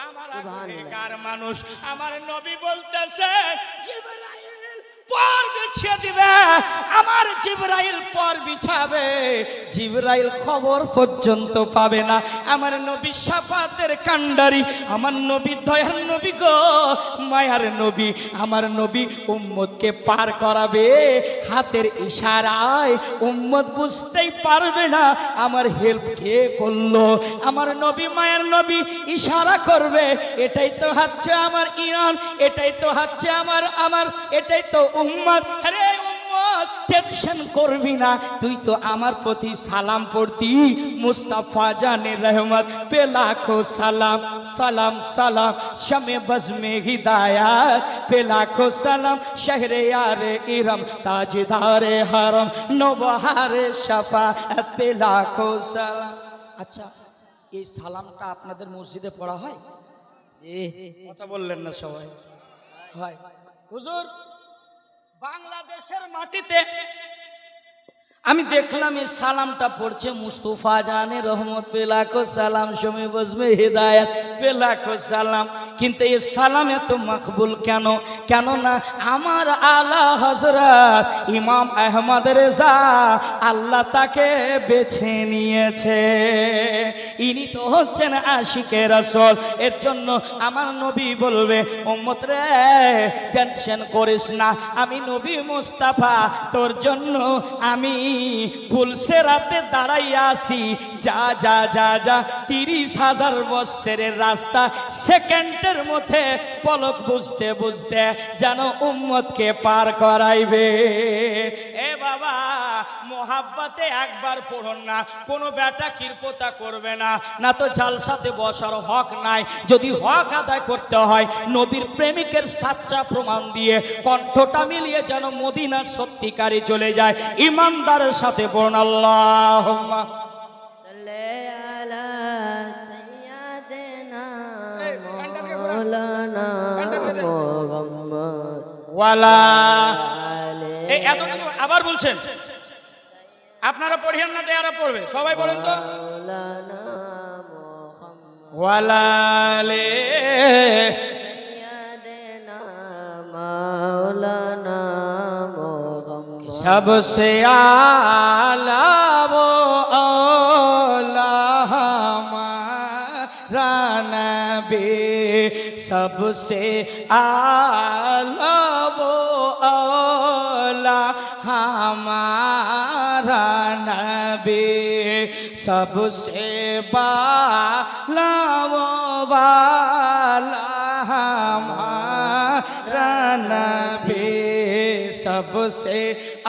আমার গুনাহগার মানুষ আমার নবী বলতেছে জিবরাইল পর বিছিয়ে দিবে, আমার জিবরাইল পর বিছাবে, জিবরাইল খবর পর্যন্ত পাবে না। আমার নবী শাফাতের কান্ডারি, আমার নবী দয়ার নবী গো মায়ার নবী, আমার নবী উম্মতকে পার করাবে হাতের ইশারায়। উম্মত বুঝতেই পারবে না আমার হেল্প কে করলো। আমার নবী মায়ের নবী ইশারা করবে, এটাই তো হচ্ছে আমার ইমান, এটাই তো হচ্ছে আমার এটাই তো উম্মত। আরে উম্মত টেনশন করবি না, তুই তো আমার প্রতি সালাম পড়তি। মুস্তাফা জানে রহমত পে লাখো সালাম, সালাম সালাম শমে বজমে হিদায়াত পে লাখো সালাম, শহরে ইয়ারে ইরম তাজদারে হারম নবহারে শাফাআত পে লাখো সালাম। আচ্ছা এই সালামটা আপনাদের মসজিদে পড়া হয়? কথা বললেন না সবাই? হয়। হুজুর বাংলাদেশের মাটিতে আমি দেখলাম এই সালামটা পড়ছে মুস্তাফা জানে রহমত পে লাখো সালাম শমে বজমে হিদায়াত পে লাখো সালাম। কিন্তু এই সালাম এত মকবুল কেন? কেননা আমার আলা হযরত ইমাম আহমদ রেজা আল্লাহ তাকে বেছে নিয়েছে। ইনি তো হচ্ছেন আশিকে রাসূল। এর জন্য আমার নবী বলবে উম্মত রে টেনশন করিস না, আমি নবী মুস্তাফা তোর জন্য আমি পুলসেরাতে দাঁড়াইয়া আছি। যা যা যা যা 30,000 বছরের রাস্তা সেকেন্ডের মধ্যে পলক বুঝতে বুঝতে যেন উম্মতকে পার করাইবে। এ বাবা মোহাব্বতে একবার পড়ুন না, কোনো বেটা কিরপোতা করবে না, না তো জালসাতে বসার হক নাই। যদি হক আদায় করতে হয় নবীর প্রেমিকের সাচ্চা প্রমাণ দিয়ে কণ্ঠটা মিলিয়ে যেন মদিনার সত্যিকারে চলে যায়। ইমানদারের সাথে পড়ুন আল্লাহুম্মা সাল্লি আলা সাইয়্যিদিনা মাওলানা মুহাম্মদ ওয়ালা এই এতটুকু আবার বলছেন আপনারা পড়েন না, দেয়ারা পড়বে সবাই বলেন তো মাওলানা মুহাম্মদ ওয়ালা আলে সাইয়্যিদিনা মাওলানা सबसे आला वो औला हमारा नबी, सबसे आला वो औला हमारा नबी, सबसे बाला वो वाला हमारा नबी सबसे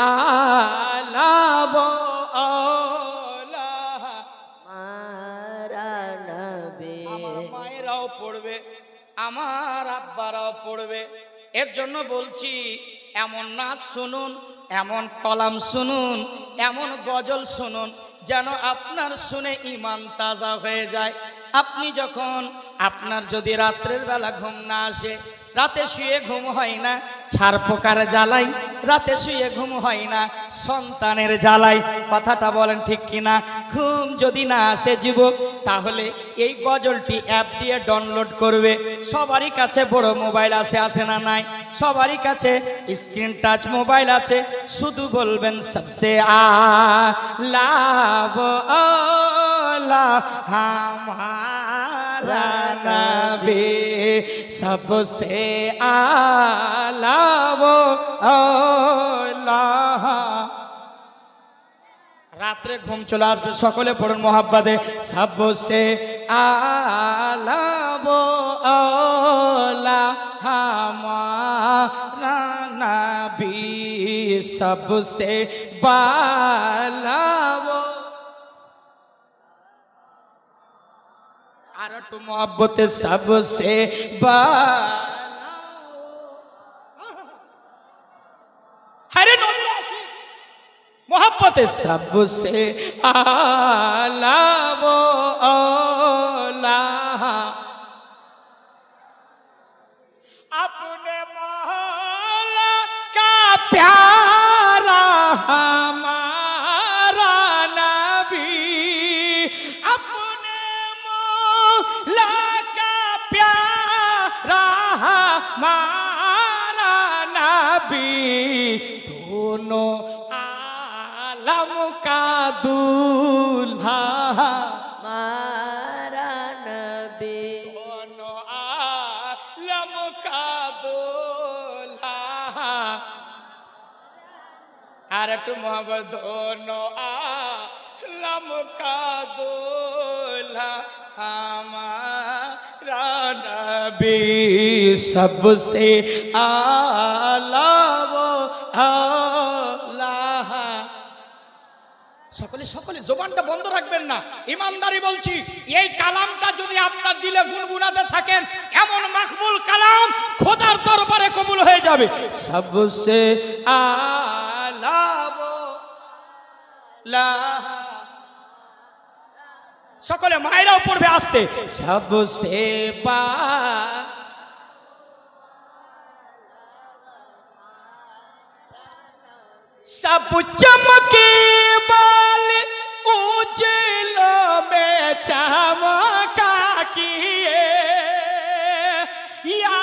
आला वो औला हमारा नबी। আমার মায়েরাও পড়বে, আমার আব্বারাও পড়বে। এর জন্য বলছি এমন নাচ শুনুন, এমন কলাম শুনুন, এমন গজল শুনুন যেন আপনার শুনে ঈমান তাজা হয়ে যায়। আপনি যখন আপনার যদি রাত্রের বেলা ঘুম না আসে, রাতে শুয়ে ঘুম হয় না, ছাড় পোকার জ্বালাই রাতে শুয়ে ঘুম হয় না, সন্তানের জ্বালাই, কথাটা বলেন ঠিক কিনা? ঘুম যদি না আসে যুবক, তাহলে এই গজলটি অ্যাপ দিয়ে ডাউনলোড করবে। সবারই কাছে বড় মোবাইল আছে, আছে না নাই? সবারই কাছে স্ক্রিন টাচ মোবাইল আছে। শুধু বলবেন সবসে আলা वो औला हमारा नबी सबसे आला वो औला। রাত্রে ঘুম চলে আসবে, সকলে পড়ুন মোহাব্বতে सबसे आला वो औला हमारा नबी सबसे बाला वो। আর একটু মোহাব্বতে सबसे बाला हरे नबी আসি मोहब्बत सबसे आला वो औला अपने मौला का प्यारा हमारा नबी अपने मौला का प्यारा हमारा नबी दोनों आलम का दूल्हा हमारा नबी दोनों आलम का दूल्हा। अरे तुम दोनों आलम का दूल्हा हमारा नबी सबसे आला वो औला। সকলে সকলে জবানটা বন্ধ রাখবেন না, ইমানদারি বলছি। এই কালামটা যদি আপনার দিলে গুনগুনাতে থাকেন, এমন মাকবুল কালাম খোদার দরবারে কবুল হয়ে যাবে। सबसे आला वो ला। সকলে মায়েরাও পড়বে আস্তে सबसे बा सब चमके वाले उजलों में चमका किए या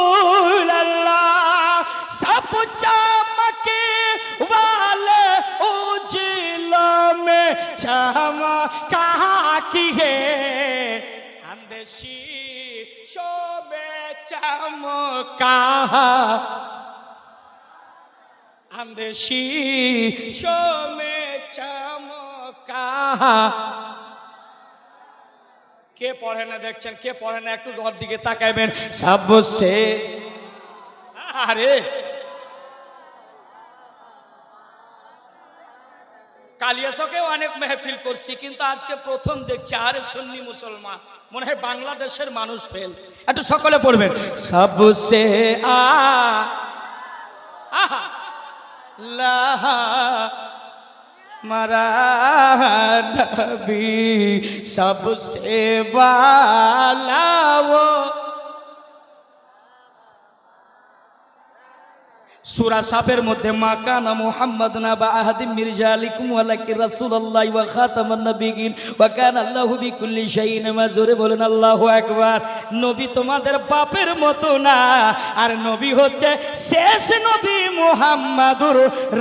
रसूल अल्लाह। सब चमके वाले उजलों में चमका किए अंदेशी शोभे चमका अंदेशी शो में चमका। কে পড়ে না দেখছেন? কে পড়ে না একটু ঘর দিকে তাকাবেন। सबसे আরে কালিয়াচকেও অনেক মেহফিল করছি, কিন্তু আজকে প্রথম দেখছি আরে সুন্নি মুসলমান, মনে হয় বাংলাদেশের মানুষ ফেল। একটু সকলে পড়বেন सबसे आला हमारा नबी सबसे बाला वो। সূরা সাফের মধ্যে মা কানা মুহাম্মাদুন আবা আহাদিম মির জালিকুম ওয়ালাকিন রাসূলুল্লাহি ওয়া খাতামান নবিয়্যিন ওয়া কানা আল্লাহু বিকুল্লি শাইইন মাজুরে। বলেন আল্লাহু আকবার। নবী তোমাদের বাপের মতো না, আর নবী হচ্ছে শেষ নবী মুহাম্মাদুর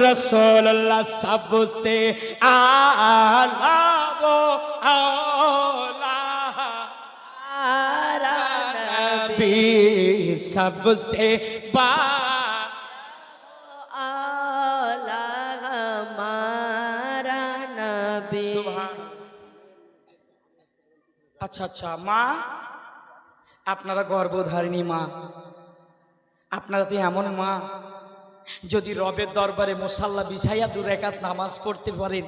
রাসূলুল্লাহ सबसे आला वो औला हमारा नबी सबसे बा आला নবী। আচ্ছা আচ্ছা মা, আপনারা গর্ভধারিণী মা, আপনারা তো এমন মা, যদি রবের দরবারে মুসাল্লা বিছাইয়া 2 রাকাত নামাজ পড়তে পারেন,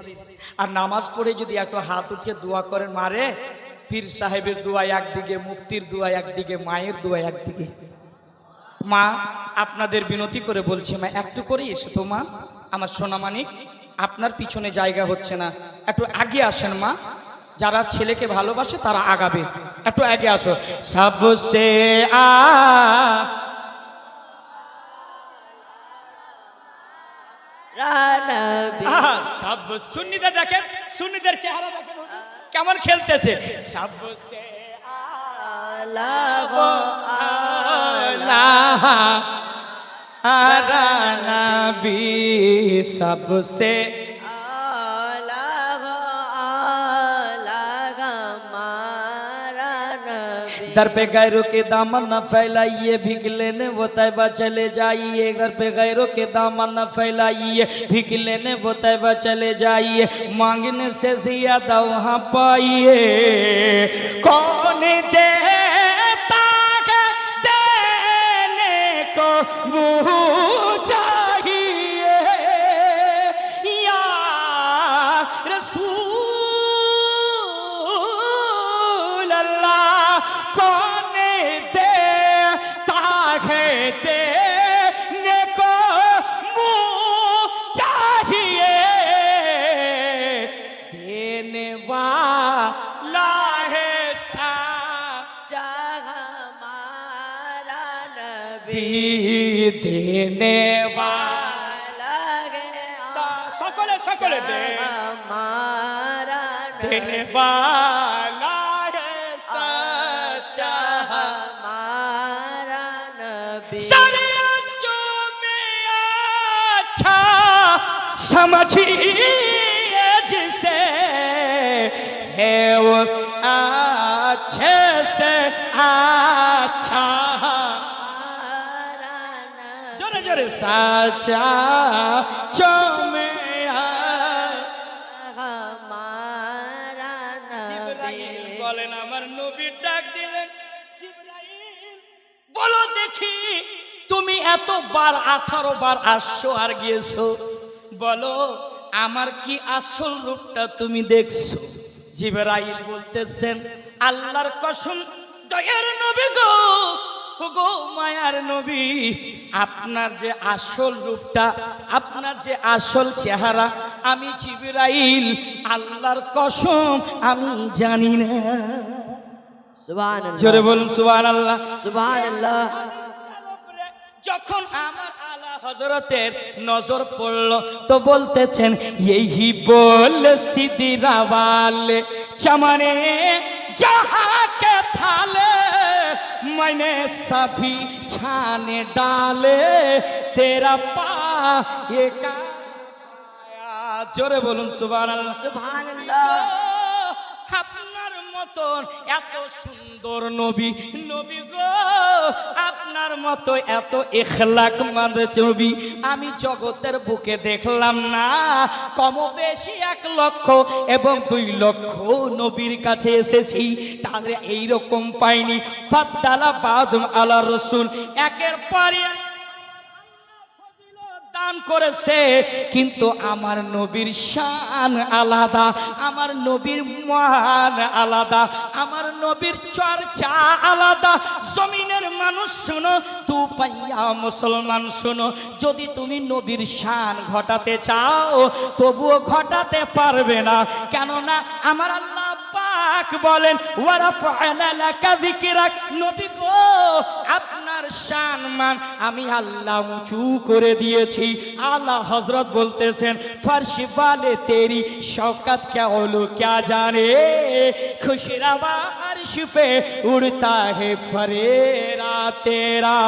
আর নামাজ পড়ে যদি একটু হাত উঠিয়ে দোয়া করেন, মারে পীর সাহেবের দোয়া একদিকে, মুফতির দোয়া একদিকে, মায়ের দোয়া একদিকে। মা আপনাদের বিনতি করে বলছি মা, একটু করে এসো তো মা, আমার সোনামানিক, আপনার পিছনে জায়গা হচ্ছে না, একটু আগে আসেন মা, যারা ছেলেকে ভালোবাসে তারা আগাবে, একটু আগে আসো। সবসে নবী। সব সুন্নিদের দেখেন, সুন্নিদের চেহারা দেখেন কেমন খেলতেছে। সবসে আলা গো আলা আলা নবী, সবসে आला गो आला गमारा नबी। दर पे गैरों के दामन न फैलाइए, भीख लेने वो तैबा चले जाइए। घर पे गैरों के दामन न फैलाइए, भीख लेने वो तैबा चले जाइए। मांगने से ज्यादा वहाँ पाइए, कौन देता है देने को मुँह चाहिए। या रसूल अल्लाह, कौन देता है देने को मुँह चाहिए। देने वाला है सा हमारा नबी। देने वाला সকলে সকলে हमारा देने वाला है सच्चा हमारा नबी। सारे अच्छों में अच्छा समझिए जिसे है उस अच्छे से अच्छा। हमारा नबी। जोरे जोरे सच्चा चो में हमारा জিবরাইল नबी। বলেন, আমার নবী ডাক দিলেন, জিবরাইল বলো দেখি, তুমি এতবার 18 বার আসছো আর গিয়েছো, বলো আমার কি আসল রূপটা তুমি দেখছো? জিবরাইল বলতেছেন, আল্লাহর কসম দয়ার নবী গো, গো মায়ার নবী, আপনার যে আসল রূপটা, আপনার যে আসল চেহারা, আমি জিবরাইল আল্লাহর কসম আমি জানি না। সুবহানাল্লাহ। জোরে বলুন সুবহানাল্লাহ। সুবহানাল্লাহ। যখন আমার আলা হযরতের নজর পড়ল তো বলতেছেন, यही बोल सिदरा वाले चमने जहां के थाले, मैंने सभी छाने डाले, तेरा पाए का জোরে বলুন সুবহানাল্লাহ। সুবহানাল্লাহ। আপনার মতন এত সুন্দর নবী, নবী গো আপনার মতো এত ইখলাক মানে নবী আমি জগতের বুকে দেখলাম না। কম বেশি 1 লক্ষ এবং 2 লক্ষ নবীর কাছে এসেছি, তাদের এইরকম পাইনি। ফাদ্দালা বাদুম আলা রাসূল, একের পর এক দান করেছে, কিন্তু আমার নবীর শান আলাদা, আমার নবীর মান আলাদা, আমার নবীর চর্চা আলাদা। জমিনের মানুষ শোনো, তু পাইয়া মুসলমান শোনো, যদি তুমি নবীর শান ঘটাতে চাও তবুও ঘটাতে পারবে না, কেননা আমার আল্লাহ পাক বলেন, ওয়ারাফা'না লাকা যিকরাক, নবী গো আপনার শান মান আমি আল্লাহ উঁচু করে দিয়েছি। আলা হযরত বলতেছেন, ফারশি वाले तेरी शौकत क्या ओलू क्या जाने, खुशरवा अर्श पे उड़ता है फरेरा तेरा।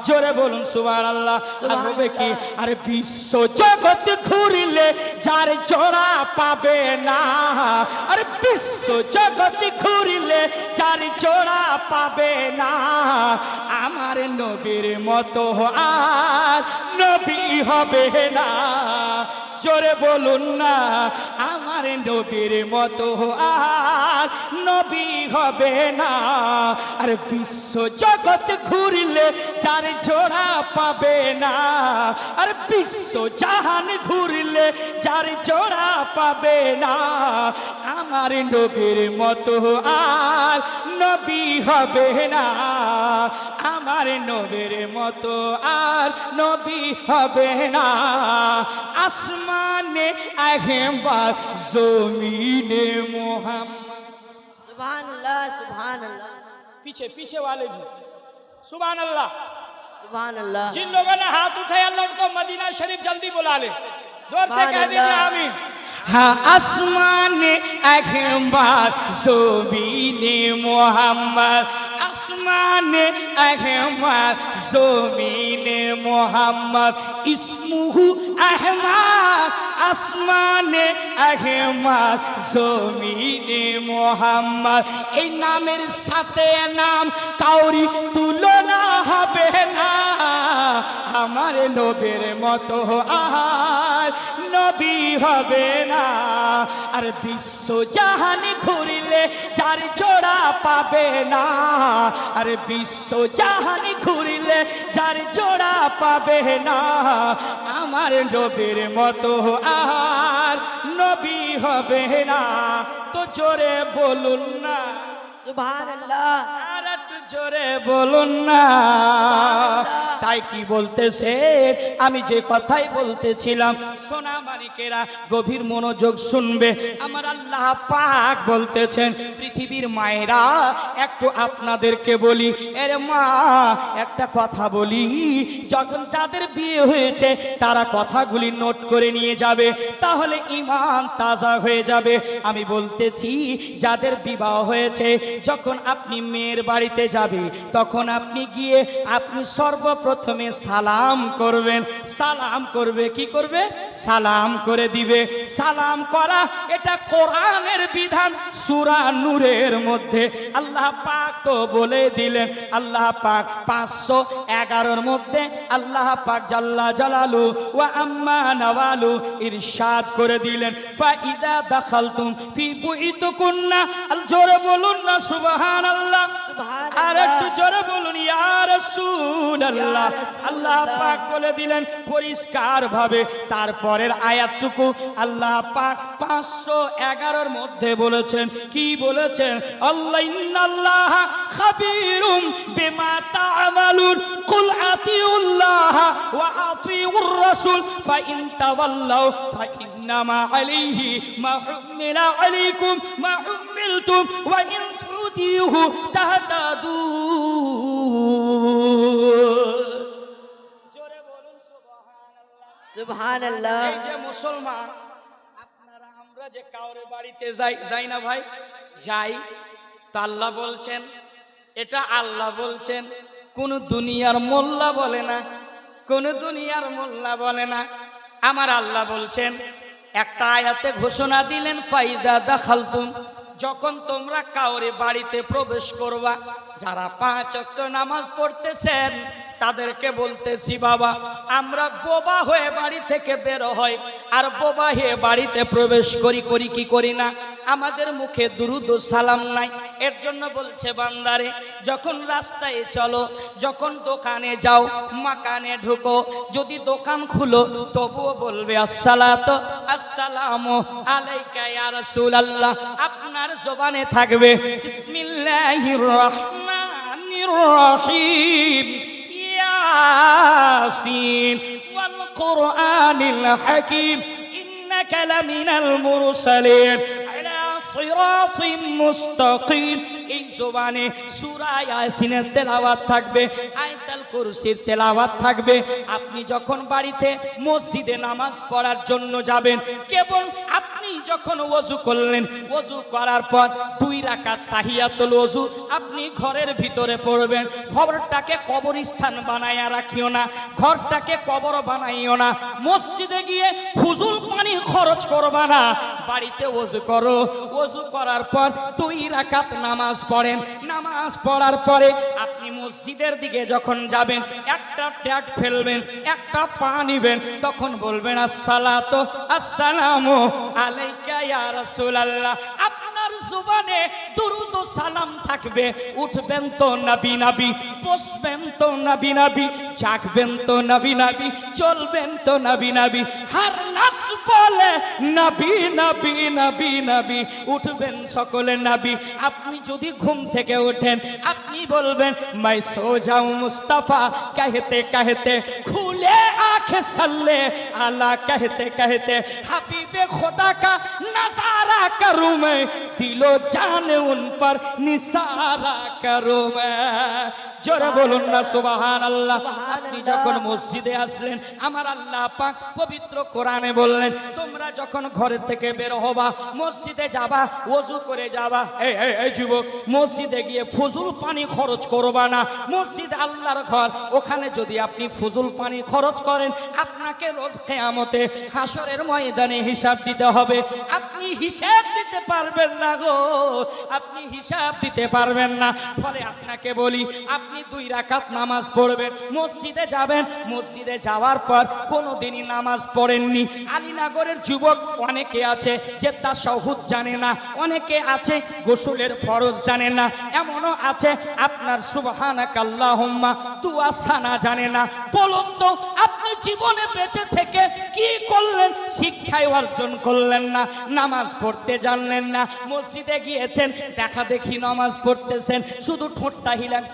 জোরে বলুন সুবহানাল্লাহ। আর হবে কি, আরে বিশ্ব জগৎ ঘুরলে যার জোড়া পাবে না, আরে বিশ্ব জগৎ ঘুরলে যার জোড়া পাবে না, আমার নবীর মতো আর নবী হবে না। জোরে বলুন না, আমার নবীর মতো আর নবী হবে না। আর বিশ্ব জগৎ ঘুরলে যার জোড়া পাবে না। আর বিশ্ব জাহান ঘুরলে যার জোড়া পাবে না। আমার নবীর মতো আর নবী হবে না। আমার নবীর মতো আর নবী হবে না। আসমানে আহমদ জমিনে মোহাম্মদ। सुभान अल्लाह सुभान अल्लाह पीछे पीछे वाले जी सुभान अल्लाह। सुभान अल्लाह। जिन लोगों ने हाथ उठाया अल्लाह उनको मदीना शरीफ जल्दी बुला ले। जोर से कह दीजिए आमीन। हाँ आसमाने अहमद ज़मीने मोहम्मद। आसमाने अहमद ज़मीने मोहम्मद। इस्मुहु अहमद आसमाने अहमद ज़मीने मोहम्मद। এই নামের সাথে নাম কাউরি তুলনা হবে না। আমার নবীর মতো আর নবী হবে না। আর বিশ্ব জাহান ঘুরলে যার জোড়া পাবে না। আর বিশ্ব জাহান ঘুরলে যার জোড়া পাবে না। আমার নবীর মতো আর নবী হবে না। তো জোরে বলুন না सुभान अल्लाह। আর একটু জোরে বলুন না। তাই কি বলতেছে আমি যে কথাই বলতেছিলাম সোনা মানিকেরা গভীর মনোযোগ শুনবে। আমার আল্লাহ পাক বলতেছেন পৃথিবীর মায়েরা একটু আপনাদেরকে বলি, এর মা একটা কথা বলি, যখন যাদের বিয়ে হয়েছে তারা কথাগুলি নোট করে নিয়ে যাবে, তাহলে ঈমান তাজা হয়ে যাবে। আমি বলতেছি যাদের বিবাহ হয়েছে, যখন আপনি মেয়ের বাড়িতে যাবে তখন আপনি গিয়ে আপনি সর্বপ্রথমে সালাম করবেন। সালাম করবে, কি করবে? সালাম করে দিবে। সালাম করা এটা কোরআনের বিধান। সূরা নূরের মধ্যে আল্লাহ পাক তো বলে দিলেন। আল্লাহ পাক 511 মধ্যে আল্লাহ পাক জাল্লা জালালু ওয়া আম্মা নাওয়ালু ইরশাদ করে দিলেন ফাইদা দাখালতুম ফি বুইতুকুন্না। আল জোরে বলুন না সুবহানাল্লাহ। আর একটু জোরে বলুন ইয়া রাসূলুল্লাহ। আল্লাহ পাক বলে দিলেন পরিষ্কার ভাবে। তারপরের আয়াতটুকু আল্লাহ পাক 511 মধ্যে বলেছেন, কি বলেছেন? আল্লাহ ইন্নাল্লাহ খাবীরুম বিমা তা'মালুন কুল আতিউল্লাহ ওয়া আতিউর রাসূল ফাইন তাওয়াল্লাউ ফাইন্নামা আলাইহি মা হুমিলা আলাইকুম মা হুমিলতুম ওয়া ইন তুতিহু তাহতাদু। জোরে বলুন সুবহানাল্লাহ। सुभान अल्लाह। এই যে মুসলমান আপনারা আমরা যে কাউরে বাড়িতে যাই না ভাই, যাই তো আল্লাহ বলছেন, এটা আল্লাহ বলছেন, কোন দুনিয়ার মোল্লা বলে না, কোন দুনিয়ার মোল্লা বলে না। আমার আল্লাহ বলছেন একটা আয়াতে ঘোষণা দিলেন ফাইদা দাখালতুম, যখন তোমরা কাউরে বাড়িতে প্রবেশ করবা, যারা 5 ওয়াক্ত নামাজ পড়তেছেন তাদেরকে বলতেছি বাবা আমরা বোবা হয়ে বাড়ি থেকে বের হই আর বোবা হয়ে বাড়িতে প্রবেশ করি কি করি না, আমাদের মুখে দুরুদ ও সালাম নাই। এর জন্য বলছে বান্দারে যখন রাস্তায় চলো, যখন দোকানে যাও, মাকানে ঢুকো, যদি দোকান খুলো তবুও বলবে আসসালাতু আসসালামু আলাইকা ইয়া রাসূলুল্লাহ। আপনার জবানে থাকবে বিসমিল্লাহির রহমানির রহিম ইয়াসিন ওয়াল কুরআনিল হাকীম ইন্নাকা লামিনাল মুরসালিন আলা সিরাতিম মুস্তাকিম। এই জবানে সূরা ইয়াসিনের তেলাওয়াত থাকবে, আয়াতুল কুরসির তেলাওয়াত থাকবে। আপনি যখন বাড়িতে মসজিদে নামাজ পড়ার জন্য যাবেন, কেবল আপনি যখন ওযু করলেন, ওযু করার পর 2 রাকাত তাহিয়াতুল ওযু আপনি ঘরের ভিতরে পড়বেন। ঘরটাকে কবরস্থান বানায়া রাখিও না, ঘরটাকে কবর বানাইও না। মসজিদে গিয়ে ফুজুল পানি খরচ করবা না, বাড়িতে ওযু করো। ওযু করার পর 2 রাকাত নামাজ পড়েন। নামাজ পড়ার পরে আপনি মসজিদের দিকে যখন যাবেন, একটা ট্যাগ ফেলবেন, একটা পা নিবেন, তখন বলবেন আসসালাতু আসসালামু আলাইকা আলাইকা ইয়া রাসূলুল্লাহ, আপনার জবানে দুরূদ ও সালাম থাকবে। উঠবেন তো নবী নবী, বসবেন তো নবী নবী, জাগবেন তো নবী নবী, চলবেন তো নবী নবী। হর নাস বলে নবী নবী নবী নবী, উঠবেন সকলে নবী। আপনি যদি ঘুম থেকে ওঠেন, আপনি বলবেন मैं सो जाऊं मुस्तफा कहते कहते, खुले आंखें सल्ले आला कहते कहते, हबीबे खुदा का नजारा करूं मैं, दिलो जान उन पर निसारा करूं मैं। জোরে বলুন না সুবহানাল্লাহ। আপনি যখন মসজিদে আসলেন, আমার আল্লাহ পাক পবিত্র কোরআনে বললেন, তোমরা যখন ঘর থেকে বের হবা, মসজিদে যাবা, ওযু করে যাবা। এই যুবক, মসজিদে গিয়ে ফুজুল পানি খরচ করবা না। মসজিদ আল্লাহর ঘর, ওখানে যদি আপনি ফুজুল পানি খরচ করেন, আপনাকে রোজ কিয়ামতে হাসরের ময়দানে হিসাব দিতে হবে। আপনি হিসাব দিতে পারবেন না গো, আপনি হিসাব দিতে পারবেন না। ফলে আপনাকে বলি, আপনি 2 রাকাত নামাজ পড়বেন, মসজিদে যাবেন, মসজিদে যাওয়ার পর কোনোদিনই নামাজ পড়েননি। আলীনগরের যুবক অনেকে আছে যে তাশাহুদ জানে না, অনেকে আছে গোসলের ফরজ জানে না, এমনও আছে আপনার সুবহানাকাল্লাহুম্মা দুআ সানা জানে না। বলুন তো, আপনি জীবনে বেঁচে থেকে কি করলেন? শিক্ষায় অর্জন করলেন না, নামাজ পড়তে জানলেন না। মসজিদে গিয়েছেন, দেখা দেখি নামাজ পড়তেছেন, শুধু ঠোঁটটা হিলান,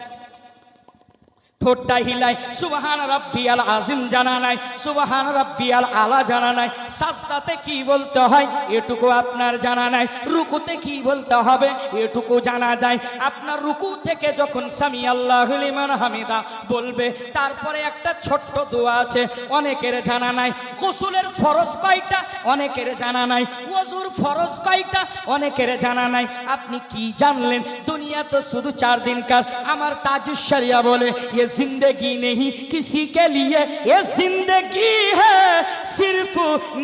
ঠোঁটটা হিলাই সুবহান রাব্বিয়াল আযীম জানা নাই, সুবহান রাব্বিয়াল আলা জানা নাই। সাজদাতে কি বলতে হয় এটুকু আপনার জানা নাই, রুকুতে কি বলতে হবে এটুকু জানা যায়। আপনার রুকু থেকে যখন সামি আল্লাহু লিমান হামিদা বলবে, তারপরে একটা ছোট্ট দোয়া আছে, অনেকের জানা নাই। গোসলের ফরজ কয়টা অনেকের জানা নাই, ওযুর ফরজ কয়টা অনেকের জানা নাই। আপনি কি জানলেন? দুনিয়া তো শুধু 4 দিনকার। আমার তাজুশ শরিয়া বলে, जिंदगी नहीं किसी के लिए, ये जिंदगी है सिर्फ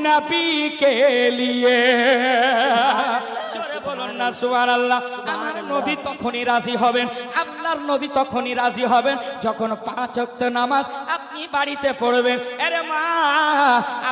नबी के लिए। বলুন না সুবহানাল্লাহ। আমার নবী তখনই রাজি হবেন, আল্লাহর নবী তখনই রাজি হবেন যখন 5 ওয়াক্ত নামাজ আপনি বাড়িতে পড়বেন। আরে মা,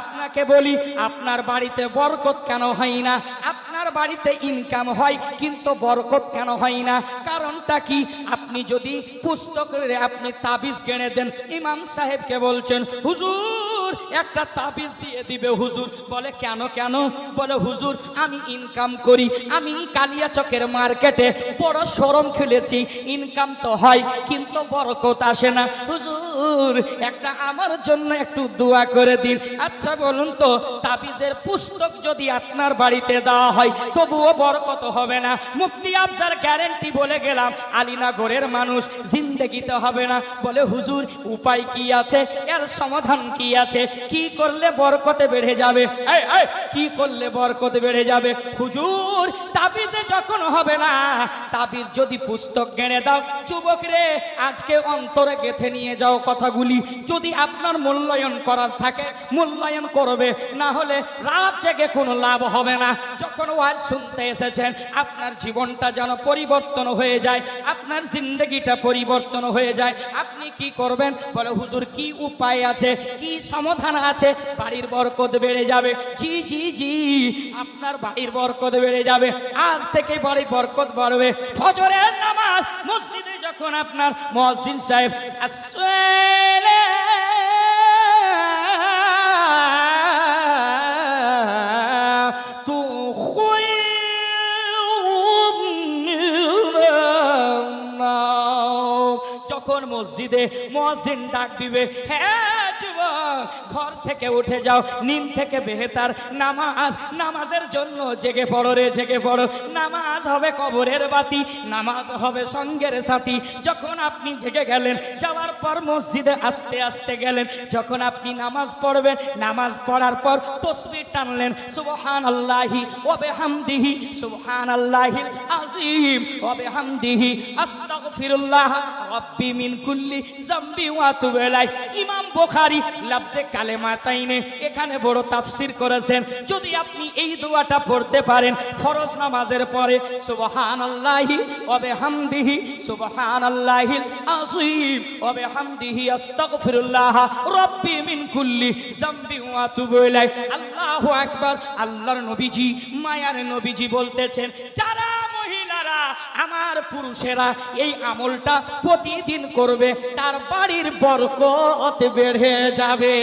আপনাকে বলি, আপনার বাড়িতে বরকত কেন হয় না? আপনার বাড়িতে ইনকাম হয় কিন্তু বরকত কেন হয় না? কারণটা কি? আপনি যদি পুস্তকে আপনি তাবিজ গেড়ে দেন, ইমাম সাহেবকে বলছেন, হুজুর একটা তাবিজ দিয়ে দিবে। হুজুর বলে, কেন কেন? বলে, হুজুর আমি ইনকাম করি, আমি কালিয়াচকের মার্কেটে বড় শোরুম খুলেছি, ইনকাম তো হয় কিন্তু বরকত আসে না। হুজুর একটা আমার জন্য একটু দোয়া করে দিন। আচ্ছা বলুন তো, তাবিজের পুস্তক যদি আপনার বাড়িতে দেওয়া হয় তবুও বরকত হবে না? মুফতি আফজার গ্যারান্টি বলে গেলাম, আলীনগরের মানুষ জিন্দেগিতে হবে না। বলে, হুজুর উপায় কি আছে, এর সমাধান কি আছে, কি করলে বরকতে বেড়ে যাবে? কি করলে বরকত বেড়ে যাবে? হুজুর তাবিজে যখন হবে না, তাবিজ যদি পুস্তক গেড়ে দাও। যুবক রে, আজকে অন্তরে গেঁথে নিয়ে যাও কথাগুলি। যদি আপনার মূল্যায়ন করার থাকে মূল্যায়ন করবে, না হলে রাত জেগে কোনো লাভ হবে না। যখন ওয়াজ শুনতে এসেছেন, আপনার জীবনটা যেন পরিবর্তন হয়ে যায়, আপনার জিন্দগিটা পরিবর্তন হয়ে যায়। আপনি কি করবেন? বলে, হুজুর কি উপায় আছে, কি সমাধান আছে? বাড়ির বরকত বেড়ে যাবে। জি জি জি, আপনার বাড়ির বরকত বেড়ে যাবে। আজ থেকে বাড়ির বরকত বাড়বে। ফজরের নামাজ মসজিদে যখন আপনার মুয়াজ্জিন সাহেব যখন মসজিদে মুয়াজ্জিন ডাক দিবে, হ্যাঁ যুবক ঘর থেকে উঠে যাও, নিম থেকে বেহেতার নামাজ, নামাজের জন্য জেগে পড়ো রে, জেগে পড়ো। নামাজ হবে কবরের বাতি, নামাজ হবে সঙ্গের সাথী। যখন আপনি জেগে গেলেন, যাওয়ার পর মসজিদে আস্তে আস্তে গেলেন, যখন আপনি নামাজ পড়বেন, নামাজ পড়ার পর তাসবিহ টানলেন, সুবহানাল্লাহি ওয়া বিহামদিহি সুবহানাল্লাহিল আযীম ওয়া বিহামদিহি আস্তাগফিরুল্লাহ রাব্বি মিন কুল্লি যামবি ওয়া আতুবু ইলাইহি। ইমাম বুখারী লফজ যে কালেমা তাইনে এখানে বড় তাফসির করেছেন। যদি আপনি এই দোয়াটা পড়তে পারেন ফরজ নামাজের পরে, সুবহানাল্লাহি ওয়া বিহামদিহি সুবহানাল্লাহিল আযীম ওয়া বিহামদিহি আস্তাগফিরুল্লাহ রাব্বি মিন কুল্লি যামবি ওয়া আতুবু ইলাইহি, আল্লাহু আকবার। আল্লাহর নবীজি, মায়ার নবীজি বলতেছেন, যারা মহিলারা আমার পুরুষেরা এই আমলটা প্রতিদিন করবে তার বাড়ির বরকত বেড়ে যাবে।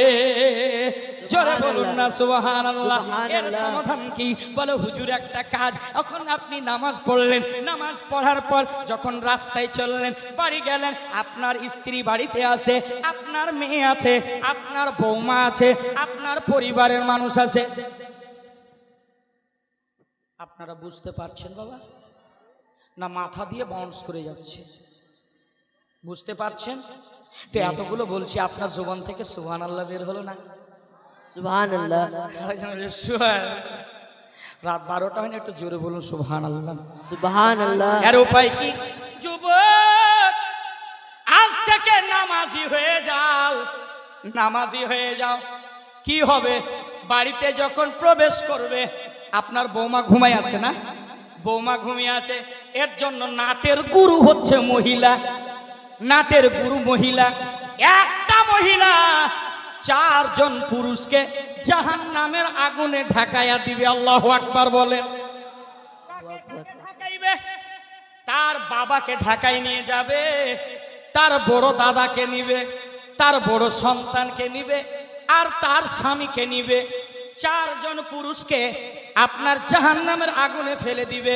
জোরে বলুন না সুবহানাল্লাহ। এর সমাধান কি? বলে হুজুর একটা কাজ, এখন আপনি নামাজ পড়লেন, নামাজ পড়ার পর যখন রাস্তায় চললেন, বাড়ি গেলেন, আপনার স্ত্রী বাড়িতে আছে, আপনার মেয়ে আছে, আপনার বৌমা আছে, আপনার পরিবারের মানুষ আছে। আপনারা বুঝতে পারছেন বাবা না মাথা দিয়ে বাউন্স করে যাচ্ছে? বুঝতে পারছেন তো? এতগুলো বলছি, আপনার জবান থেকে সুবহানাল্লাহ বের হলো না? সুবহানাল্লাহ। রাত 12টা হয়নি, একটু জোরে বলুন সুবহানাল্লাহ। সুবহানাল্লাহ। এর উপায় কি? যুবক, আজ থেকে নামাজি হয়ে যাও, নামাজি হয়ে যাও। কি হবে? বাড়িতে যখন প্রবেশ করবে, আপনার বৌমা ঘুমায় আছে না? বৌমা ঘুমিয়ে আছে, এর জন্য নাটের গুরু হচ্ছে মহিলা। নাটের গুরু মহিলা। একটা মহিলা 4 জন পুরুষকে জাহান্নামের আগুনে ঢাকাইয়া দিবে। আল্লাহু আকবার বলেন। ঢাকাইবে, তার বাবাকে ঢাকায় নিয়ে যাবে, তার বড় দাদাকে নিবে, তার বড় সন্তানকে নিবে, আর তার স্বামীকে নিবে। 4 জন পুরুষকে আপনার জাহান্নামের আগুনে ফেলে দিবে।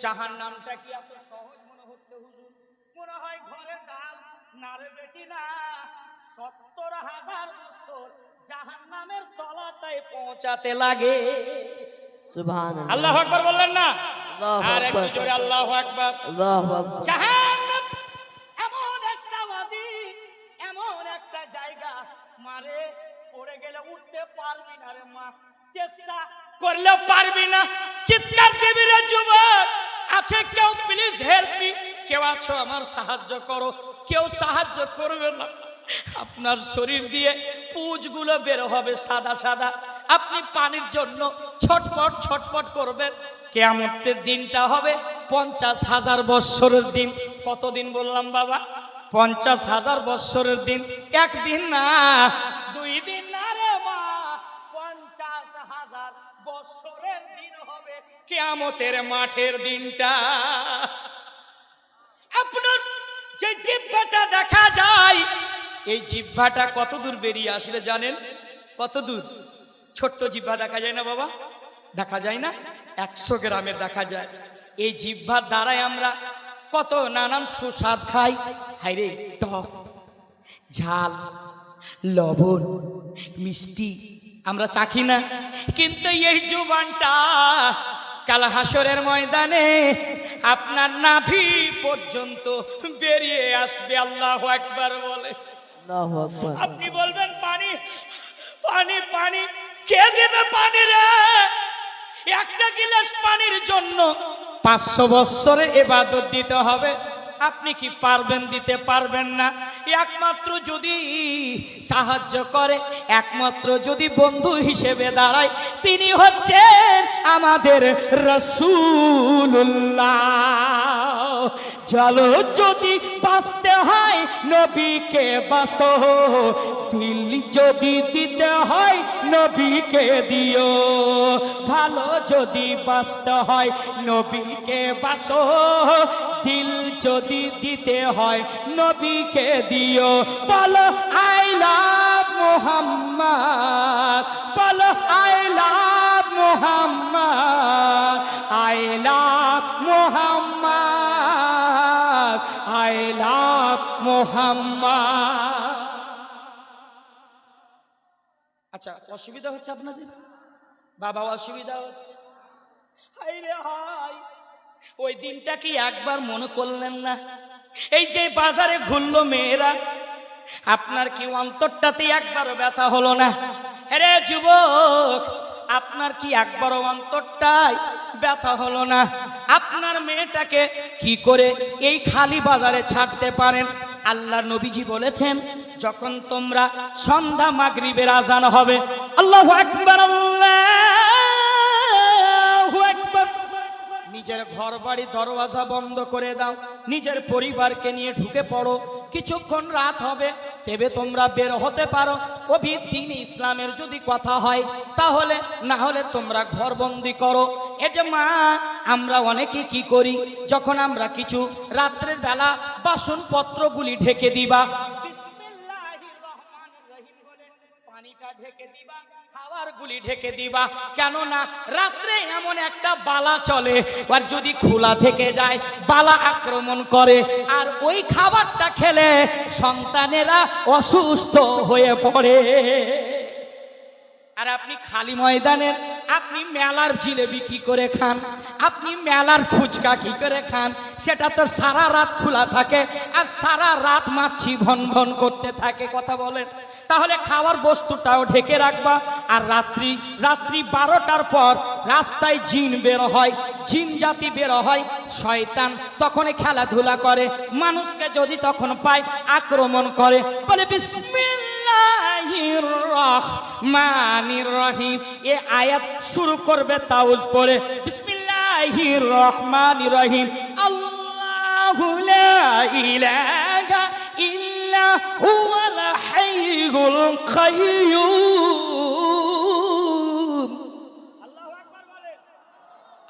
জাহান্নামটা কি এত সহজ মনে হচ্ছে হুজুর? মনে হয় ঘরের ডাল না রে বেটি না, 70,000 বছর জাহান্নামের তলাটায় পৌঁছাতে লাগে। সুবহানাল্লাহ। আল্লাহু আকবার বললেন না? আল্লাহু আর একটু আকবার। জোরে আল্লাহু আকবার। আল্লাহু আকবার। জাহান্নাম এমন একটা ওয়াদি, এমন একটা জায়গা, মারে পড়ে গেলে উঠতে পারবি না রে মা, চেষ্টা করলেও পারবি না। চিৎকার দিবি রে যুবক, আছে কেউ? Please help me. কেউ আছো? আমার সাহায্য করো। কেউ সাহায্য করবে না। আপনার শরীর দিয়ে পুঁজগুলো বের হবে সাদা সাদা, আপনি পানির জন্য ছটফট ছটফট করবেন। কিয়ামতের দিনটা হবে 50,000 বৎসরের দিন। কতদিন বললাম বাবা? 50,000 বৎসরের দিন। একদিন না, 2 দিন না রে মা, 50,000 বৎসরের দিন হবে কিয়ামতের মাঠের দিনটা। আপনার যে জিহ্বাটা দেখা যায়, এই জিহ্বাটা কত দূর বেরিয়ে আসলে জানেন? কত দূর? ছোট্ট জিহ্বা দেখা যায় না বাবা? দেখা যায় না? 100 গ্রামের দেখা যায়। এই জিহ্বার দ্বারাই আমরা কত নানান সুস্বাদ খাই। হাইরে, টক, ঝাল, লবণ, মিষ্টি আমরা চাখি না? কিন্তু এই জুবানটা কাল হাসরের ময়দানে আপনার নাভি পর্যন্ত বেরিয়ে আসবে। আল্লাহু আকবার বলে। আল্লাহু আকবার। আপনি বলবেন পানি পানি পানি, কে দেবে পানি রে? একটা গিলাস পানির জন্য 500 বৎসরের ইবাদত দিতে হবে। আপনি কি পারবেন? দিতে পারবেন না। একমাত্র যদি সাহায্য করে, একমাত্র যদি বন্ধু হিসেবে দাঁড়ায়, তিনি হচ্ছেন আমাদের রাসূলুল্লাহ। চলো যদি বাঁচতে হয় নবীকে বাসো, দিল যদি দিতে হয় নবীকে দিও। ভালো যদি বাঁচতে হয় নবীকে বাসো, দিল যদি দিতে হয় নবীকে দিও। বলো আই লাভ মুহাম্মদ, বলো I love Muhammad, I love Muhammad, I love Muhammad. আচ্ছা, অসুবিধা হচ্ছে আপনাদের? বাবা অসুবিধা হচ্ছে? হাই রে হাই, ওই দিনটা কি একবার মনে করলেন না? এই যে বাজারে ঘুরলো মেয়েরা, আপনার কি অন্তরটাতে একবারও ব্যথা হলো না? আরে যুবক, আপনার কি একবারও অন্তরটাই ব্যথা হলো না? আপনার মেয়েটাকে কি করে এই খালি বাজারে ছাড়তে পারেন? আল্লাহর নবীজি বলেছেন, যখন তোমরা সন্ধ্যা মাগরিবের আজান হবে, আল্লাহু আকবার, আল্লাহু আকবার, নিজের ঘর বাড়ি দরওয়াজা বন্ধ করে দাও, নিজের পরিবারকে নিয়ে ঢুকে পড়ো। কিছুক্ষণ রাত হবে তবে তোমরা বের হতে পারো। দ্বীন ইসলামের যদি কথা হয় তাহলে, না হলে তোমরা ঘরবন্দি করো। এ যে মা, আমরা অনেকে কি করি, যখন আমরা কিছু রাত্রের বেলা বাসনপত্রগুলি ঢেকে দিবা, বিসমিল্লাহির রহমানির রহিম বলে পানিটা ঢেকে দিবা, খাবারগুলি ঢেকে দিবা। কেননা রাত্রে এমন একটা বালা চলে, আর যদি খোলা থেকে যায় বালা আক্রমণ করে, আর ওই খাবারটা খেলে সন্তানেরা অসুস্থ হয়ে পড়ে। আর আপনি খালি ময়দানের, আপনি মেলার জিলেবি কি করে খান, আপনি মেলার ফুচকা কি করে খান? সেটা তো সারা রাত খোলা থাকে আর সারা রাত মাছি ভন ভন করতে থাকে। কথা বলেন। তাহলে খাওয়ার বস্তুটাও ঢেকে রাখবা। আর রাত্রি 12টার পর রাস্তায় জিন বের হয়, জিন জাতি বের হয়, শয়তান তখন খেলাধুলা করে, মানুষকে যদি তখন পায় আক্রমণ করে। বলে বিসমিল্লাহির রহমানির রহিম, এ আয়াত শুরু করবে তাউজ পড়ে, বিসমিল্লাহির রহমানির রহিম, আল্লাহু লা ইলাহা ইল্লা হুয়াল হাইয়ুল কাইয়্যুম। আল্লাহু আকবার বলে।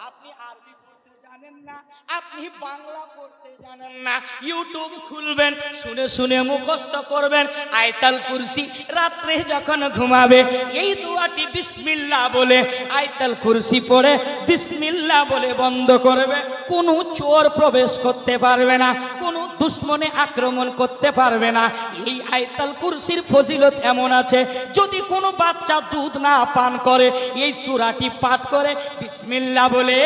আপনি আরবি পড়তে জানেন না, আপনি বাংলা পড়তে জানেন না, ইউটিউব খুলবেন, শুনে শুনে মুখস্থ করবেন আয়াতুল কুরসি। রাত্রে যখন ঘুমাবে এই দোয়াটি বিসমিল্লাহ বলে আয়াতুল কুরসি পড়ে বিসমিল্লাহ বলে বন্ধ করবে। কোনো চোর প্রবেশ করতে পারবে না, কোনো দুশমনে আক্রমণ করতে পারবে না। এই আয়াতুল কুরসির ফজিলত এমন আছে, যদি কোনো বাচ্চা দুধ না পান করে এই সূরাটি পাঠ করে বিসমিল্লাহ বলে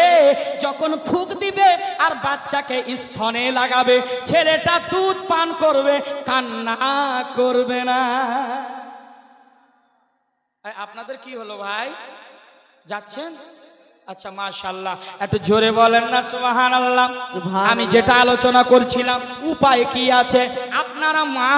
যখন ফুঁক দিবে আর বাচ্চাকে স্তনে লাগাবে, ছেলেটা দুধ পান করবে, কান্না করবে না। আপনাদের কি হলো ভাই, যাচ্ছেন? আচ্ছা মাশাআল্লাহ, একটু জোরে বলেন না সুবহানাল্লাহ। আমি যেটা আলোচনা করছিলাম, উপায় কি আছে? আপনারা মা,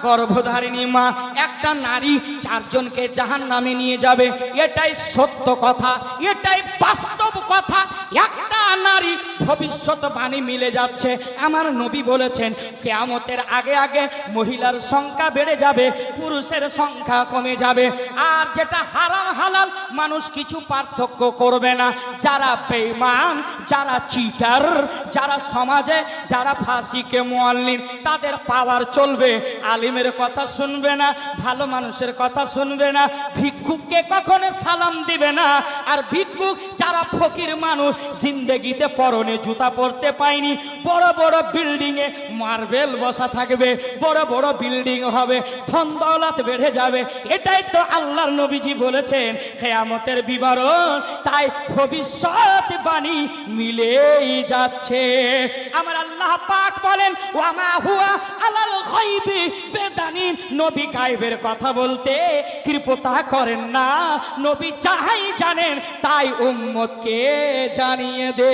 গর্ভধারিণী মা, একটা নারী 4 জনকে জাহান্নামে নিয়ে যাবে, এটাই সত্য কথা, এটাই বাস্তব কথা। একটা নারী ভবিষ্যৎবাণী মিলে যাচ্ছে। আমার নবী বলেছেন কিয়ামতের আগে আগে মহিলার সংখ্যা বেড়ে যাবে, পুরুষের সংখ্যা কমে যাবে। আর যেটা হারাম হালাল মানুষ কিছু পার্থক্য করবে না। যারা বেঈমান, যারা চিটার, যারা সমাজে যারা ফাঁসিকে মুআল্লিম, তাদের পাওয়ার চলবে। আলিমের কথা শুনবে না, ভালো মানুষের কথা শুনবে না, ভিক্ষুককে কখনো সালাম দিবে না। আর ভিক্ষুক যারা ফকির মানুষ, জিন্দেগিতে পরনে জুতা পরতে পায়নি, বড় বড় বিল্ডিং এ মার্বেল বসা থাকবে, বড় বড় বিল্ডিং হবে, ধন দৌলত বেড়ে যাবে। এটাই তো আল্লাহর নবীজি বলেছেন কিয়ামতের বিবরণ। তাই ভবিষ্যৎবাণী মিলেই যাচ্ছে। আমার আল্লাহ পাক বলেন ওয়া মা হুয়া আলাল গায়বি বিদানিন, নবী গায়বের কথা বলতে কৃপতা করেন না, নবী যাই জানেন তাই উম্মতকে জানিয়ে দে।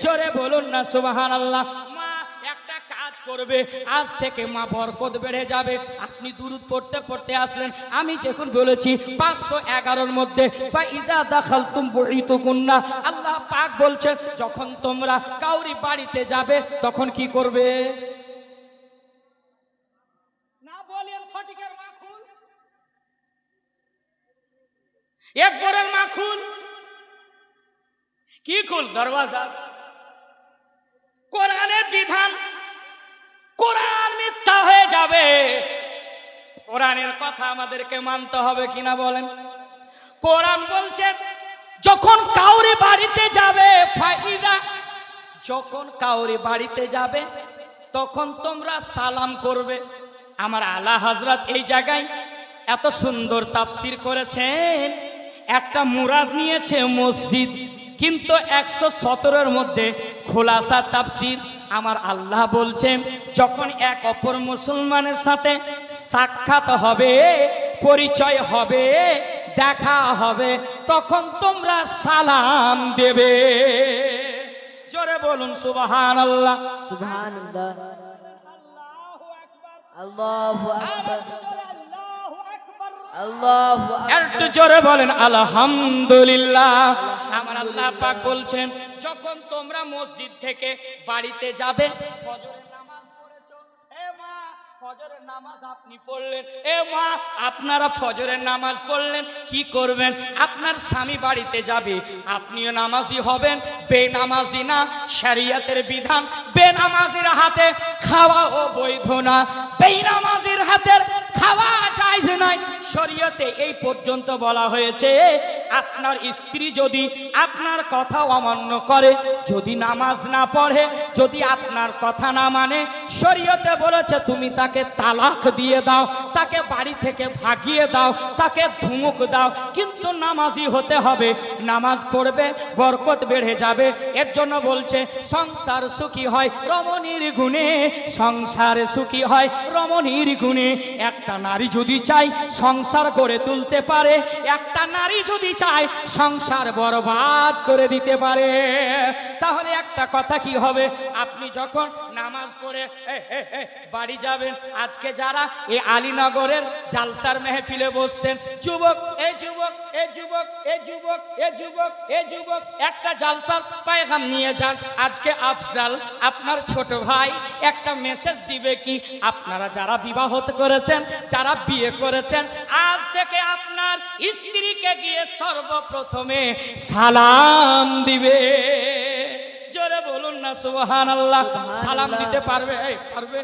জোরে বলুন না সুবহানাল্লাহ। মা একটা কাজ করবে, আজ থেকে মা বরকত বেড়ে যাবে। আপনি দুরূদ পড়তে পড়তে আসলেন, আমি যখন বলেছি 511-র মধ্যে ফাইজা দাখালতুম বুইতুকুন্না, আল্লাহ পাক বলছেন যখন তোমরা কাউরি বাড়িতে যাবে তখন কি করবে? না বলেন ফটিকের মাখুন, এক বরের মাখুন, কি খুল দরওয়াজা। কোরআনের বিধান, কোরআন মিথ্যা হয়ে যাবে। কোরআনের কথা আমাদেরকে মানতে হবে কিনা বলেন? কোরআন বলছে যখন কাউরি বাড়িতে যাবে, ফাইদা, যখন কাউরি বাড়িতে যাবে তখন তোমরা সালাম করবে। আমার আলা হযরত এই জায়গায় এত সুন্দর তাফসীর করেছেন। একটা মুরাদ নিয়েছে মসজিদ, কিন্তু 117-এর মধ্যে খোলাসা তাফসীর। আমার আল্লাহ বলছেন যখন এক অপর মুসলমানের সাথে সাক্ষাৎ হবে, পরিচয় হবে, দেখা হবে, তখন তোমরা সালাম দেবে। জোরে বলুন সুবহানাল্লাহ। সুবহানাল্লাহ, আল্লাহু আকবার আল্লাহু একটু আকবার জোরে বলেন আলহামদুলিল্লাহ। আমার আল্লাহ পাক বলছেন, যখন তোমরা মসজিদ থেকে বাড়িতে যাবে, ফজরের নামাজ পড়েছো, এ মা ফজরের নামাজ আপনি পড়লেন, এ মা আপনারা ফজরের নামাজ পড়লেন, কি করবেন? আপনার স্বামী বাড়িতে যাবে, আপনিও নামাজি হবেন, বেনামাজি না। শরিয়তের বিধান, বেনামাজির হাতে খাওয়াও বৈধ না, বেনামাজির হাতের খাওয়া জায়েজ নয়। শরীয়তে এই পর্যন্ত বলা হয়েছে, আপনার স্ত্রী যদি আপনার কথা অমান্য করে, যদি নামাজ না পড়ে, যদি আপনার কথা না মানে, শরীয়তে বলেছে তুমি তাকে তালাক দিয়ে দাও, তাকে বাড়ি থেকে ভাগিয়ে দাও, তাকে ধুমুক দাও, কিন্তু নামাজি হতে হবে। নামাজ পড়বে, বরকত বেড়ে যাবে। এর জন্য বলছে সংসার সুখী হয় রমণীর গুণে, সংসার সুখী হয় রমণীর গুণে। একটা নারী যদি চাই সংসার করে তুলতে পারে, একটা নারী যদি চায় সংসার বরবাদ করে দিতে পারে। তাহলে একটা কথা কি হবে, আপনি যখন নামাজ পড়ে বাড়ি যাবেন, আজকে যারা এই আলীনগরের জালসার মেহফিলে বসছেন, যুবক এ যুবক এ যুবক এ যুবক এ যুবক এ যুবক, একটা জালসার পায়গাম নিয়ে যান। আজকে আফজাল আপনার ছোট ভাই একটা মেসেজ দিবে কি, আপনারা যারা বিবাহ করেছেন, যারা বিয়ে করেছেন, আজ থেকে আপনার স্ত্রীকে গিয়ে সর্বপ্রথমে সালাম দিবে। জোরে বলুন না সুবহানাল্লাহ। সালাম দিতে পারবে? পারবে?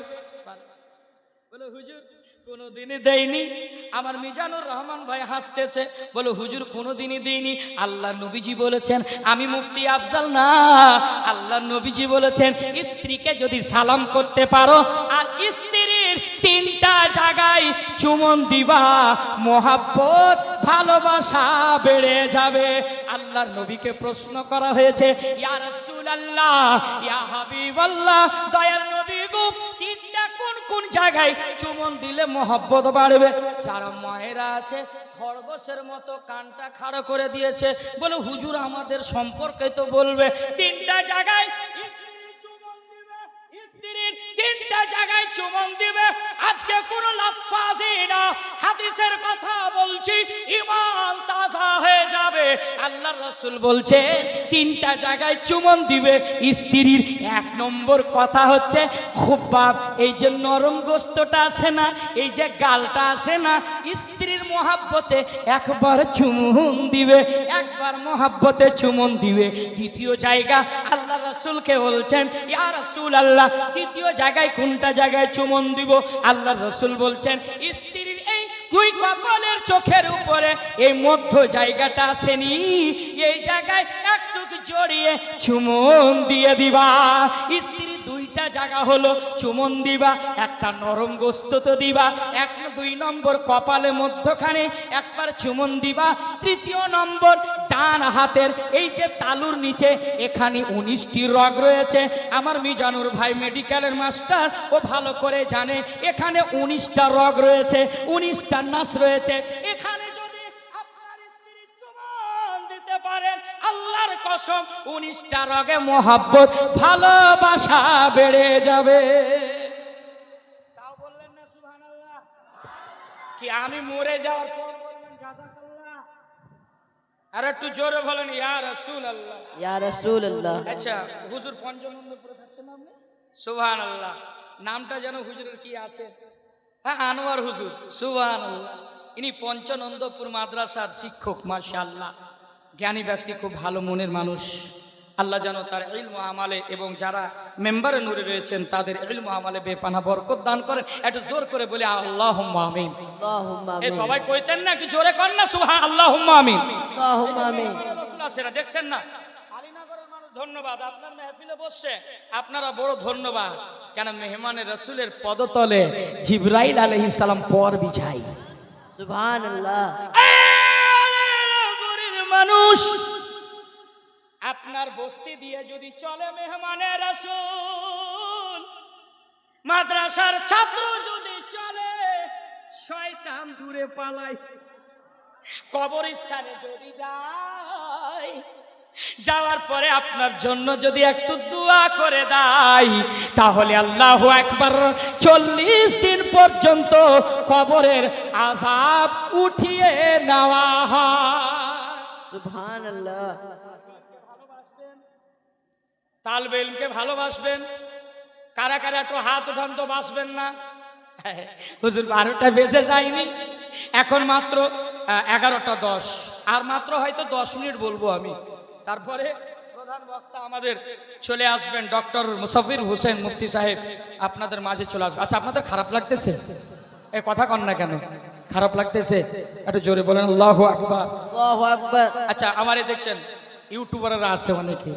বলে হুজুর কোনোদিনই দেয়নি। আমার মিজানুর রহমান ভাই হাসতেছে, বলে হুজুর কোনোদিনই দেয়নি। আল্লাহ নবীজি বলেছেন, আমি মুফতি আফজাল না, আল্লাহ নবীজি বলেছেন স্ত্রীকে যদি সালাম করতে পারো আর স্ত্রীর তিনটা জায়গায় চুমন দিবা, মোহাব্বত ভালোবাসা বেড়ে যাবে। আল্লাহর নবীকে প্রশ্ন করা হয়েছে, ইয়া রাসূলুল্লাহ, ইয়া হাবিবাল্লাহ, দয়ার নবী গো, তিনটা কোন কোন জায়গায় চুমন দিলে মোহাব্বত বাড়বে? যারা মায়েরা আছে খরগোশের মতো কানটা খাড়া করে দিয়েছে, বলে হুজুর আমাদের সম্পর্কে তো বলবে। তিনটা জায়গায় স্ত্রীর তিনটা জায়গায় চুমন দিবে। আজকে কোন লাফাজি না, হাদিসের কথা বলছি, ঈমান তাজা হয়ে যাবে। আল্লাহর রাসূল বলছে তিনটা জায়গায় চুমন দিবে স্ত্রীর। এক নম্বর কথা হচ্ছে খুব্বাব, এই যে নরম গোস্তটা আছে না, এই যে গালটা আছে না, স্ত্রীর মোহাব্বতে একবার চুমন দিবে, একবার মোহাব্বতে চুমন দিবে। দ্বিতীয় জায়গা আল্লাহ রাসূলকে বলছেন, ইয়া রাসূলুল্লাহ, দ্বিতীয় জায়গায় কোনটা জায়গায় চুমন দিব? আল্লাহ রাসূল বলছেন স্ত্রীর এই দুই কপালের চোখের উপরে এই মধ্য জায়গাটা আসেনি, এই জায়গায় একটু জড়িয়ে চুমন দিয়ে দিবা। স্ত্রীর দুইটা জায়গা হলো চুমন দিবা, একটা নরম গোস্ত তো দিবা, এক দুই নম্বর কপালে মধ্যখানে একবার চুমন দিবা। তৃতীয় নম্বর ডান হাতের এই যে তালুর নিচে, এখানে 19টি রগ রয়েছে। আমার মিজানুর ভাই মেডিকেলের মাস্টার, ও ভালো করে জানে এখানে 19টা রগ রয়েছে, 19টা নাস রয়েছে। এখানে যদি আপনার স্ত্রী চুমন দিতে পারেন, আল্লাহর কসম 19টা রগে মোহাব্বত ভালোবাসা বেড়ে যাবে। তাও বললেন না সুবহানাল্লাহ? কি আমি মরে যাওয়ার পর বলবেন জাযাকাল্লাহ? আর একটু জোরে বলেন ইয়া রাসূলুল্লাহ। ইয়া রাসূলুল্লাহ। আচ্ছা হুজুর পঞ্চনন্দপুরে থাকছেন আপনি? সুবহানাল্লাহ। নামটা যেন হুজুরের কি আছে? হ্যাঁ, আনোয়ার হুজুর। সুবহানাল্লাহ। ইনি পঞ্চনন্দপুর মাদ্রাসার শিক্ষক। মাশাআল্লাহ, জ্ঞানী ব্যক্তি, খুব ভালো মনের মানুষ। আল্লাহ যেন তার ইলম আমালে এবং যারা মেম্বারে নূরে রয়েছেন তাদের ইলম আমালে বেপানা বরকত দান করেন। একটু জোর করে বলি আল্লাহুম্মা আমিন। আল্লাহুম্মা এই আমিন। সবাই কইতেন না, একটু জোরে কর না সুবহান আল্লাহুম্মা আমিন। আল্লাহুম্মা আমিন। রাসূল আসেনা, দেখছেন না? আলীনগরের মানুষ ধন্যবাদ, আপনার মেহফিলে বসছে আপনারা বড় ধন্যবাদ। কেন মেহমানে রাসূলের পদতলে জিবরাইল আলাইহিস সালাম পর বিছাই। সুবহানাল্লাহ। আলীনগরের মানুষ আপনার বস্তি দিয়ে যদি চলে মেহমানে রাসূল, মাদ্রাসার ছাত্র যদি চলে শয়তান দূরে পালায়, কবরস্থানে যদি যায় যাওয়ার পরে আপনার জন্য যদি একটু দোয়া করে দেয় তাহলে আল্লাহু আকবার 40 দিন পর্যন্ত কবরের আযাব উঠিয়ে নেওয়া হয়। সুবহান আল্লাহ। তালবে ইলমকে ভালোবাসবেন। কারা কারা একটু হাত উঠান তো বাসবেন না। হুজুর 12টা বেজে যায়নি, এখন মাত্র 11টা 10, আর মাত্র হয়তো 10 মিনিট বলবো আমি, তারপরে প্রধান বক্তা আমাদের চলে আসবেন ডক্টর মুসাফির হোসেন মুফতি সাহেব আপনাদের মাঝে চলে আসবে। আচ্ছা, আপনাদের খারাপ লাগতেছে? এই কথা কন না কেন? খারাপ লাগতেছে? একটু জোরে বলেন আল্লাহু আকবার। আল্লাহু আকবার। আচ্ছা, আমারে দেখছেন ইউটিউবাররা আছে অনেকে,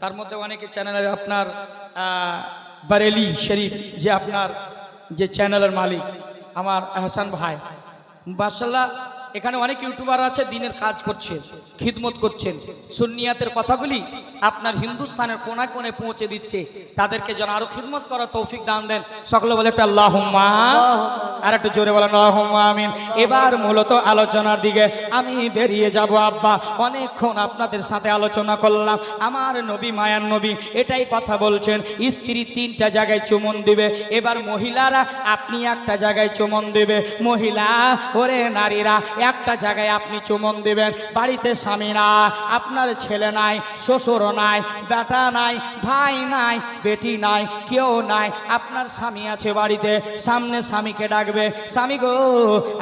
তার মধ্যে অনেকে চ্যানেলের আপনার বারেলি শরীফ যে আপনার যে চ্যানেলের মালিক আমার আহসান ভাই, মাশাআল্লাহ এখানে অনেক ইউটিউবার আছে, দিনের কাজ করছে, খিদমত করছেন, সুন্নিয়াতের কথাগুলি আপনার হিন্দুস্তানের কোনায় কোণে পৌঁছে দিচ্ছে। তাদেরকে যেন আরো খিদমত করার তৌফিক দান দেন। সকলে বলে একটা আল্লাহুম্মা, আর একটু জোরে বলেন আল্লাহুম্মা আমিন। এবার মূলত আলোচনার দিকে আমি বেরিয়ে যাব। আব্বা, অনেকক্ষণ আপনাদের সাথে আলোচনা করলাম। আমার নবী, মায়ার নবী এটাই কথা বলছেন, স্ত্রী 3টা জায়গায় চুমন দিবে। এবার মহিলারা আপনি একটা জায়গায় চুমন দিবে। মহিলা ওরে নারীরা একটা জায়গায় আপনি চুমন দিবেন। বাড়িতে স্বামী না, আপনার ছেলে নাই, শ্বশুর নাই, বেটা নাই, ভাই নাই, বেটি নাই, কেউ নাই, আপনার স্বামী আছে বাড়িতে। সামনে স্বামীকে ডাকবে, স্বামী গো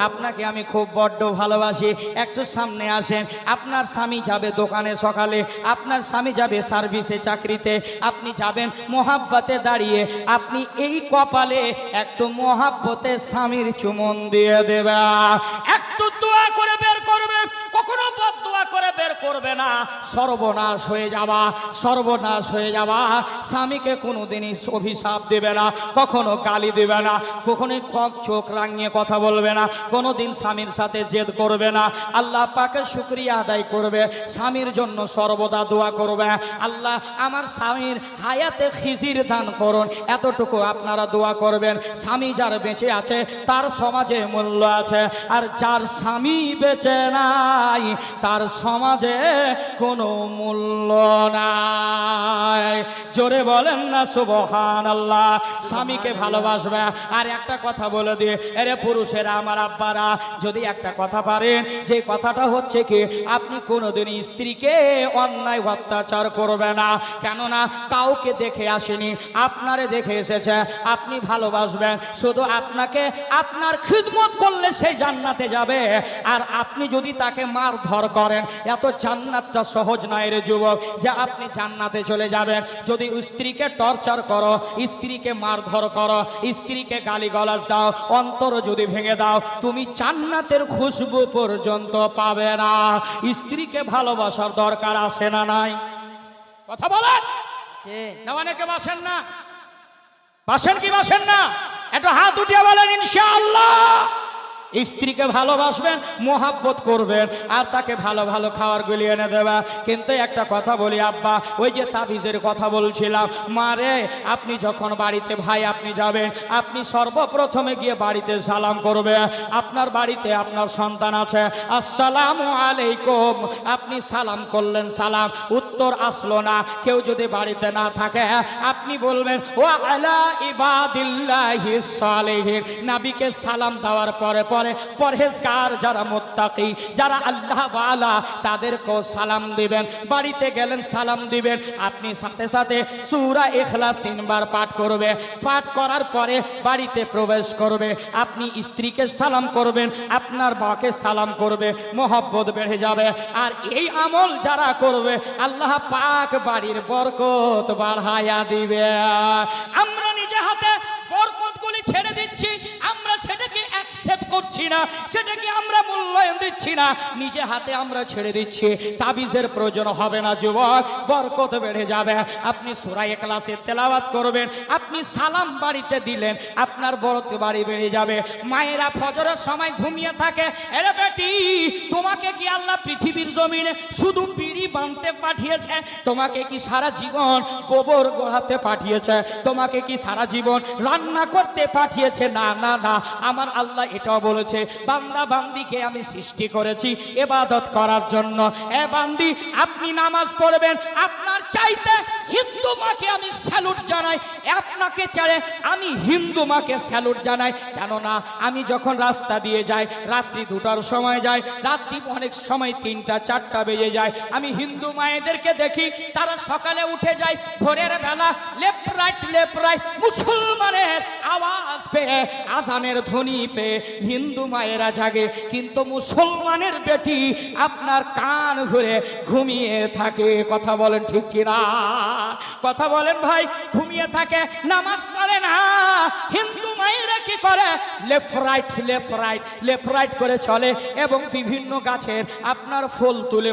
আপনাকে আমি খুব বড্ড ভালোবাসি, একটু সামনে আসেন। আপনার স্বামী যাবে দোকানে সকালে, আপনার স্বামী যাবে সার্ভিসে চাকরিতে, আপনি যাবেন মোহাব্বতে দাঁড়িয়ে, আপনি এই কপালে একটু মোহাব্বতে স্বামীর চুমন দিয়ে দেবে। একটু দোয়া করে বের করবে, কখনো বদদোয়া করে বের করবে না। সর্বনাশ হয়ে যাবা, সর্বনাশ হয়ে যাবা। স্বামীকে কোনোদিনই অভিশাপ দেবে না, কখনো গালি দেবে না, কখনোই চোখ রাঙিয়ে কথা বলবে না, কোনোদিন স্বামীর সাথে জেদ করবে না। আল্লাহ পাকের শুকরিয়া আদায় করবে, স্বামীর জন্য সর্বদা দোয়া করবে, আল্লাহ আমার স্বামীর হায়াতে খিজির দান করুন, এতটুকু আপনারা দোয়া করবেন। স্বামী যার বেঁচে আছে তার সমাজে মূল্য আছে, আর যার স্বামী বেঁচে নাই তার সমাজে কোনো মূল্য নাই। জোরে বলেন না সুবহানাল্লাহ। স্বামীকে ভালোবাসবে। আর একটা কথা বলে দিয়ে, এরে পুরুষেরা, আমার আব্বারা, যদি একটা কথা পারেন, যে কথাটা হচ্ছে কি, আপনি কোনোদিন স্ত্রীকে অন্যায় অত্যাচার করবে না। কেননা কাউকে দেখে আসেনি, আপনারে দেখে এসেছে, আপনি ভালোবাসবেন। শুধু আপনাকে আপনার খিদমত করলে সে জান্নাতে যাবে, আর আপনি যদি তাকে মারধর করেন, এত জান্নাতটা সহজ নয় রে যুবক যে আপনি জান্নাতে চলে যাবেন। যদি স্ত্রীকে টর্চার করো, স্ত্রীকে মারধর করো, স্ত্রীকে গালিগালাজ দাও, অন্তর যদি ভেঙে দাও, তুমি জান্নাতের খুশবু পর্যন্ত পাবে না। স্ত্রীকে ভালোবাসার দরকার আছে না নাই? কথা বলেন না? অনেকে বাসেন না, বাসেন কি বাসেন না? একটু হাত উঠিয়ে বলেন ইনশাআল্লাহ। স্ত্রীকে ভালোবাসবেন, মোহাব্বত করবেন, আর তাকে ভালো ভালো খাবার গুলি এনে দেবা। কিন্তু একটা কথা বলি আব্বা, ওই যে তাবিজের কথা বলছিলাম, মারে আপনি যখন বাড়িতে, ভাই আপনি যাবেন, আপনি সর্বপ্রথমে গিয়ে বাড়িতে সালাম করবে। আপনার বাড়িতে আপনার সন্তান আছে, আসসালামু আলাইকুম, আপনি সালাম করলেন, সালাম উত্তর আসলো না। কেউ যদি বাড়িতে না থাকে, আপনি বলবেন ওয়া আলা ইবাদিল্লাহিস সালিহিন। নবীকে সালাম দেওয়ার পরে পরে পরহেজগার যারা মুত্তাকি, যারা আল্লাহ ওয়ালা, তাদেরকেও সালাম দিবেন। বাড়িতে গেলেন সালাম দিবেন, আপনি সাথে সাথে সূরা ইখলাস 3 বার পাঠ করবে। পাঠ করার পরে বাড়িতে প্রবেশ করবে, আপনি স্ত্রীকে সালাম করবেন, আপনার মাকে সালাম করবে, মোহব্বত বেড়ে যাবে। আর এই আমল যারা করবে, আল্লাহ পাক বাড়ির বরকত বাড়ায়া দিবে। আমরা নিজে হাতে বরকতগুলি ছেড়ে দিচ্ছি, আমরা সেটাকে অ্যাকসেপ্ট করছি না, সেটাকে আমরা মূল্যায়ন দিচ্ছি না, নিজে হাতে আমরা ছেড়ে দিচ্ছি। তাবিজের প্রয়োজন হবে না যুবক, বরকত বেড়ে যাবে। আপনি সূরা ইখলাসের তেলাওয়াত করবেন, আপনি সালাম বাড়িতে দিলেন, আপনার বরকত বাড়ি বেড়ে যাবে। মায়েরা ফজরের সময় ঘুমিয়ে থাকে, এরে বেটি তোমাকে কি আল্লাহ পৃথিবীর জমিনে শুধু বিড়ি বাঁধতে পাঠিয়েছে? তোমাকে কি সারা জীবন গোবর গোড়াতে পাঠিয়েছে? তোমাকে কি সারা জীবন রান্না করতে পাঠিয়েছে? না না না, আমার আল্লাহ এটাও বলেছে, বান্দা বান্দিকে আমি সৃষ্টি করেছি ইবাদত করার জন্য। এ বান্দি, আপনি নামাজ পড়বেন, আপনার চাইতে হিন্দু মাকে আমি স্যালুট জানাই, আপনাকে চাইলে আমি হিন্দু মাকে স্যালুট জানাই। কেননা আমি যখন রাস্তা দিয়ে যাই, রাত্রি 2টার সময় যাই, রাত্রি অনেক সময় 3টা 4টা বেজে যায়, আমি হিন্দু মায়েদেরকে দেখি তারা সকালে উঠে যায়, ভোরের বেলা লেফট রাইট মুসলমানের আওয়াজ পেয়ে, আজানের ধ্বনি পেয়ে হিন্দু মায়েরা জাগে, কিন্তু মুসলমানের বেটি আপনার কান ধরে ঘুমিয়ে থাকে। কথা বলেন ঠিক কিনা? কথা বলেন ভাই, ঘুমিয়ে থাকে, নামাজ পড়ে না। হিন্দু মায়েরা কি করে? লেফট রাইট করে চলে এবং বিভিন্ন গাছের আপনার ফুল তুলে,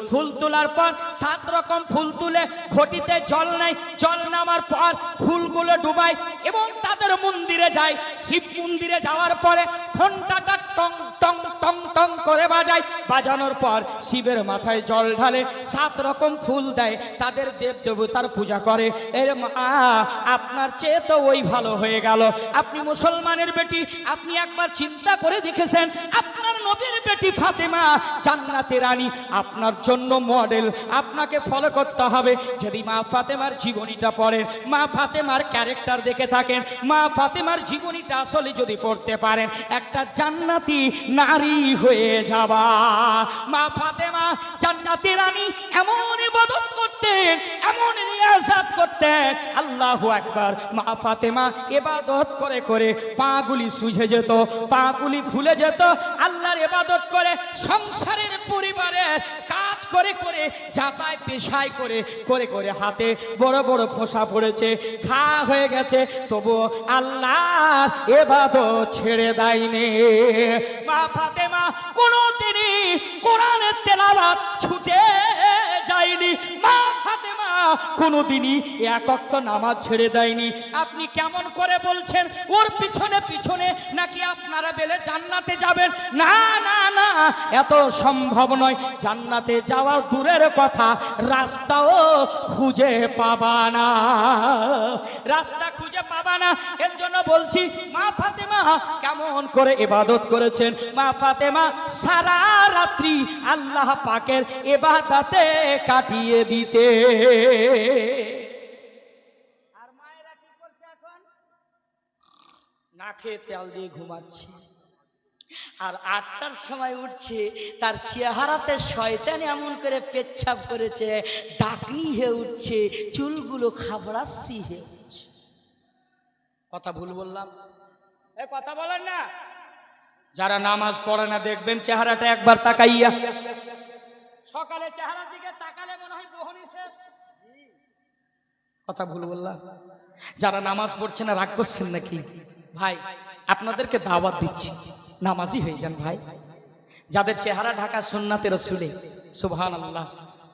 ফুল তোলার পর 7 রকম ফুল তুলে ঘটিতে জল নেয়, জল নামার পর ফুলগুলো ডুবায় এবং তাদের মন্দিরে যায়। শিব মন্দিরে যাওয়ার পরে ঘন্টাটা টং টং টং টং করে বাজায়, বাজানোর পর শিবের মাথায় জল ঢালে, 7 রকম ফুল দেয়, তাদের দেব দেবতার পূজা করে। এর মা, আপনার চেয়ে তো ওই ভালো হয়ে গেল। আপনি মুসলমানের বেটি, আপনি একবার চিন্তা করে দেখেছেন আপনার নবীর বেটি ফাতেমা জান্নাতে রানী আপনার জন্য মডেল, আপনাকে ফলো করতে হবে। যদি মা ফাতেমার জীবনীটা পড়েন, মা ফাতেমার ক্যারেক্টার দেখে থাকেন, মা ফাতেমার জীবনীটা আসলে যদি পড়তে পারেন, একটা জান্নাতি নারী হয়ে যাবা। মা ফাতেমা জান্নাতি রানী এমন ইবাদত করতেন, এমন রিয়াজত করতেন, আল্লাহু আকবার। মা ফাতেমা ইবাদত করে করে পাগুলি সুজে যেত, পাগুলি ফুলে যেত, আল্লাহর ইবাদত করে সংসারের পরিবারের কাজ করে করে যাতায় পেশায় করে করে করে হাতে বড় বড় ফোঁসা পড়েছে, ঘা হয়ে গেছে, তবু আল্লাহর ইবাদত ছেড়ে দেয়নি। মা ফাতেমা কোনোদিনই কোরআনের তেলাওয়াত ছুটে যায়নি। মা ফাতেমা কোনোদিনই এক ওয়াক্ত নামাজ ছেড়ে দেয়নি। আপনি কেমন করে বলছেন ওর পিছনে পিছনে নাকি আপনারা বেলে জান্নাতে যাবেন? না না না, এত সম্ভব নয়। জান্নাতে যাওয়ার দূরের কথা, রাস্তাও খুঁজে পাবা না, রাস্তা খুঁজে পাবা না। এর জন্য বলছি, মা ফাতেমা কেমন করে ইবাদত করেছেন। মা ফাতেমা সারা রাত্রি আল্লাহ পাকের ইবাদতে কাটিয়ে দিতে। আর মায়েরা কি করছে এখন? না খেয়ে তেল দিয়ে ঘুমাচ্ছে, আর 8টার সময় উঠছে, তার চেহারাতে শয়তান এমন করে পেচ্ছাপ করেছে, ডাকনি হয়ে উঠছে, চুলগুলো খাবড়াচ্ছি হয়ে উঠছে। কথা ভুল বললাম? এ কথা বলেন না। যারা নামাজ পড়ে না দেখবেন চেহারাটা একবার তাকাইয়া, সকালে চেহারার দিকে তাকালে মনে হয় বহনি শেষ। কথা ভুল বললাম? যারা নামাজ পড়ছে না রাগ করছেন নাকি? ভাই, আপনাদেরকে দাওয়াত দিচ্ছি, নামাজি হয়ে যান ভাই। যাদের চেহারা ঢাকা সুন্নাতে রাসূলে, সুবহানাল্লাহ,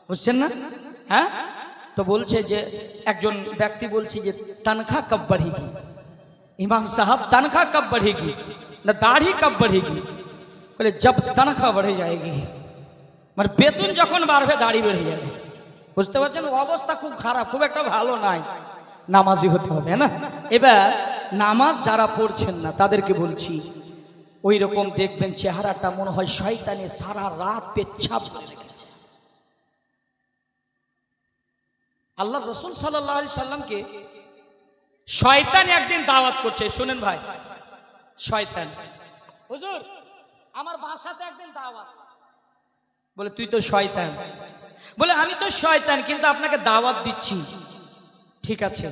বুঝছেন না? হ্যাঁ, তো বলছে যে একজন ব্যক্তি বলছে যে তনখা কব बढ़ेगी, ইমাম সাহেব তনখা কব बढ़ेगी না দাড়ি কব बढ़ेगी? বলে जब তনখা बढ़ जाएगी, মানে বেতন যখন বাড়বে দাড়ি বেড়ে যাবে। বুঝতে পারছেন? অবস্থা খুব খারাপ, খুব একটা ভালো নাই। নামাজি হতে হবে না। এবার নামাজ যারা পড়ছেন না তাদেরকে বলছি, ওই রকম দেখবেন চেহারাটা মনে হয় শয়তানে সারা রাত পেচ্ছাপ করে রেখেছে। আল্লাহ রাসূল সাল্লাল্লাহু আলাইহি সাল্লামকে শয়তান একদিন দাওয়াত করছে। শুনেন ভাই, শয়তান, হুজুর আমার বাসাতে একদিন দাওয়াত। বলে তুই তো শয়তান। বলে আমি তো শয়তান, কিন্তু আপনাকে দাওয়াত দিচ্ছি। ঠিক আছে,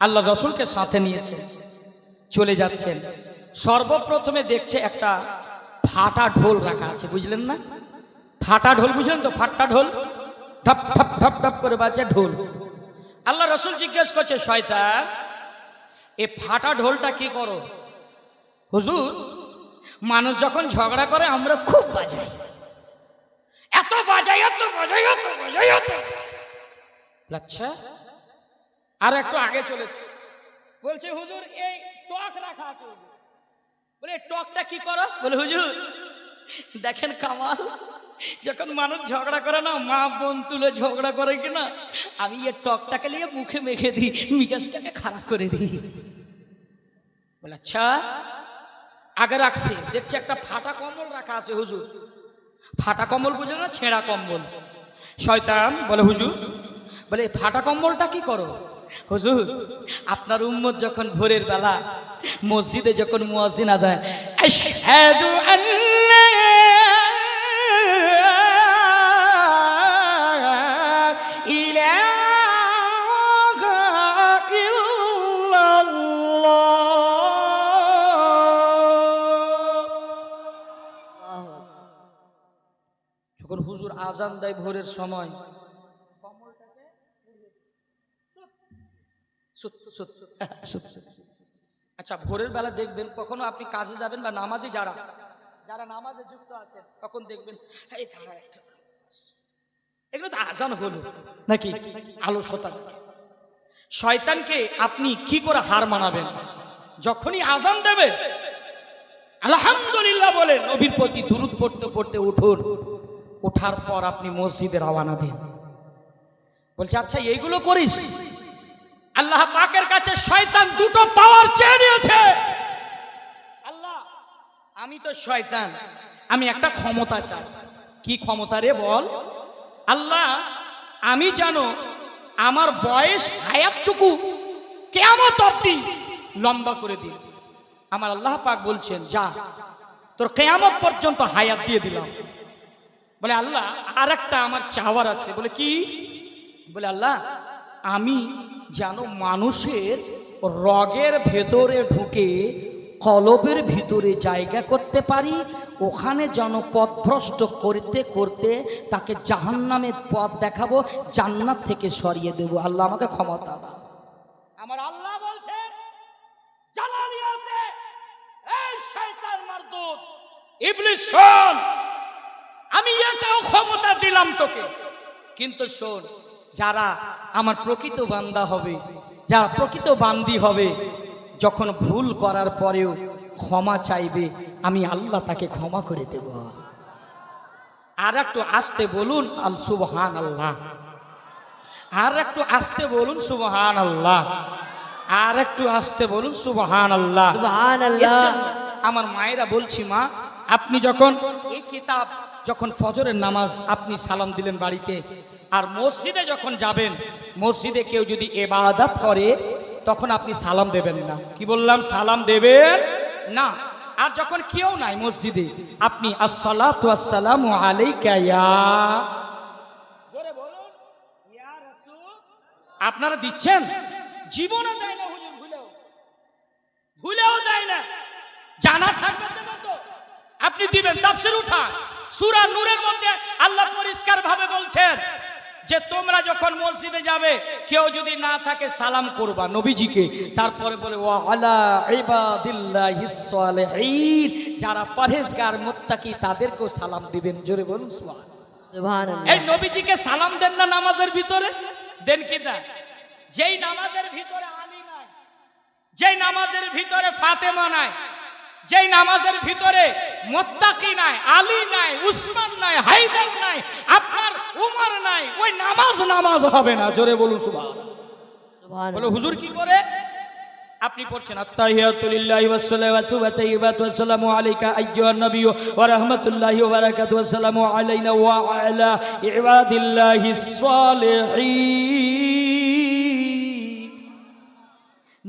আল্লাহ রাসূলকে সাথে নিয়েছে, চলে যাচ্ছেন। সর্বপ্রথমে দেখছে একটা ফাটা ঢোল রাখা আছে, বুঝলেন না? ফাটা ঢোল বুঝলেন তো? ফাটা ঢোল, ঢপ ঢপ ঢপ ঢপ করে বাজছে ঢোল। আল্লাহ রাসূল জিজ্ঞেস করছে, শয়তান এ ফাটা ঢোলটা কি করো? হুজুর মানুষ যখন ঝগড়া করে আমরা খুব বাজাই, এত বাজাই এত বাজাই এত বাজাই এত। আচ্ছা, আর একটু আগে চলেছে, বলছে হুজুর এই টক রাখা আছে। বলে টকটা কি করো? বলে হুজুর দেখেন কামাল, যখন মানুষ ঝগড়া করে না, মা বোন তুলে ঝগড়া করে কিনা, আমি এই টকটাকে নিয়ে মুখে মেখে দিই, মিজাজটাকে খারাপ করে দিই। বলে আচ্ছা, আগে রাখছে, দেখছি একটা ফাটা কম্বল রাখা আছে। হুজুর, ফাটা কম্বল বুঝলেন না, ছেঁড়া কম্বল। শয়তান বলে, হুজুর, বলে এই ফাটা কম্বলটা কি করো? হুজুর, আপনার উম্মত যখন ভোরের বেলা মসজিদে যখন মুয়াজ্জিন আযান, আশহাদু আল্লা ইলাহা ইল্লাল্লাহ, যখন হুজুর আজান দেয় ভোরের সময়, আচ্ছা ভোরের বেলা দেখবেন, কখনো আপনি কাজে যাবেন বা নামাজে, যারা যারা নামাজে যুক্ত আছেন, তখন দেখবেন এই ধারা একটা, এগুলো তো আজান হলো নাকি আলস্যতা। শয়তানকে আপনি কি করে হার মানাবেন? যখনই আজান দেবে আলহামদুলিল্লাহ বলেন, নবীর প্রতি দুরূদ পড়তে পড়তে উঠুন। ওঠার পর আপনি মসজিদে রওনা দেন। বলছে আচ্ছা এইগুলো করিস? আল্লাহ পাকের কাছে শয়তান দুটো পাওয়ার চেয়ে নিয়েছে। আল্লাহ, আমি তো শয়তান, আমি একটা ক্ষমতা চাই। কি ক্ষমতা রে বল? আল্লাহ, আমি জানো আমার বয়স হায়াতটুকু কিয়ামত অবধি লম্বা করে দিন। আমার আল্লাহ পাক বলছেন, যা তোর কিয়ামত পর্যন্ত হায়াত দিয়ে দিলাম। বলে আল্লাহ, আর একটা আমার চাওয়ার আছে। বলে কি? বলে আল্লাহ, আমি যেন মানুষের রগের ভেতরে ঢুকে কলবের ভিতরে জায়গা করতে পারি, ওখানে যেন পথভ্রষ্ট করতে করতে তাকে জাহান্নামের পথ দেখাবো, জান্নাত থেকে সরিয়ে দেব। আল্লাহ আমাকে ক্ষমতা দাও। আমার আল্লাহ বলছে জালালিয়াতে, এই শয়তান মারদুদ ইবলিস, শোন, আমি এটাও ক্ষমতা দিলাম তোকে, কিন্তু শোন, যারা আমার প্রকৃত বান্দা হবে, যারা প্রকৃত বান্দি হবে, যখন ভুল করার পরেও ক্ষমা চাইবে, আমি আল্লাহ তাকে ক্ষমা করে দেব। আর একটু আস্তে বলুন আল সুবহানাল্লাহ। আর একটু আস্তে বলুন সুবহানাল্লাহ। আর একটু আস্তে বলুন সুবহানাল্লাহ। সুবহানাল্লাহ। আমার মায়েরা বলছি, মা, আপনি যখন এই কিতাব, যখন ফজরের নামাজ আপনি সালাম দিলেন বাড়িতে, আর মসজিদে যখন যাবেন, মসজিদে কেউ যদি ইবাদত করে তখন আপনি সালাম দেবেন না। কি বললাম? সালাম দেবেন না। আর যখন কেউ নাই মসজিদে, আপনি আসসালাতু ওয়াসসালামু আলাইকা ইয়া, জোরে বলুন, ইয়া রাসূল। আপনারা দিচ্ছেন? জীবনে দেয় না হুজুর, ভুলেও দেয় না। জানা থাকবে তো আপনি দিবেন। তাফসীর উঠা সূরা নূরের মধ্যে আল্লাহ পরিষ্কার ভাবে বলছেন যে তোমরা যখন মসজিদে যাবে, কেউ যদি না থাকে সালাম করবা নবীজিকে। তারপরে বলে ওয়া আলা ইবাদিল্লাহিস সালিহিন, যারা পরহেজগার মুত্তাকি তাদেরকেও সালাম দিবেন। জোরে বলুন সুবহানাল্লাহ। এই নবীজিকে সালাম দেন না নামাজের ভিতরে? দেন কি না? যেই নামাজের ভিতরে আলী নাই, যেই নামাজের ভিতরে ফাতেমা নাই, যেই নামাজের ভিতরে মুত্তাকি নাই, আলী নাই, উসমান নাই, হায়দার নাই, আপনার উমর নাই, ওই নামাজ হবে না। জোরে বলুন সুবহানাল্লাহ। বলে হুজুর কি করে? আপনি পড়ছেন আত্তাহিয়াতু লিল্লাহি ওয়াস সালাওয়াতু ওয়া তাইয়্যিবাতু ওয়া সালামু আলাইকা আইয়ুহান নাবিয়্যু ওয়া রাহমাতুল্লাহি ওয়া বারাকাতুহু ওয়া সালামু আলাইনা ওয়া আলা ইবাদিল্লাহিস সালিহিন।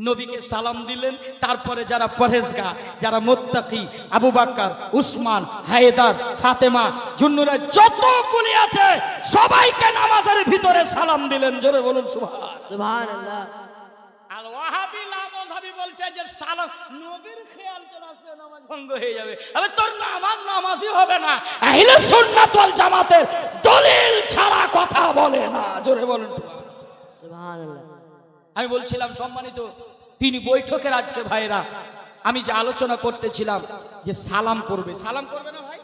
নবীকে সালাম দিলেন। তারপরে যারা পরহেজগার, যারা মুত্তাকি, আবু বকর, উসমান, হায়দার, ফাতেমা, জুন্নুরা যতগুলি আছে সবাইকে নামাজের ভিতরে সালাম দিলেন। জোরে বলুন সুবহানাল্লাহ। আর ওয়াহাবি লামাযহাবি বলছে যে সালাম নবীর খেয়াল চলে আসলে নামাজ ভঙ্গ হয়ে যাবে। আবে তোর নামাজই হবে না। আহলে সুন্নাত ওয়াল জামাতের দলিল ছাড়া কথা বলে না। জোরে বলুন সুবহানাল্লাহ। আমি বলছিলাম সম্মানিত তিনি বৈঠকের আজকে ভাইরা, আমি যে আলোচনা করতেছিলাম যে সালাম করবে, সালাম করবে না ভাই?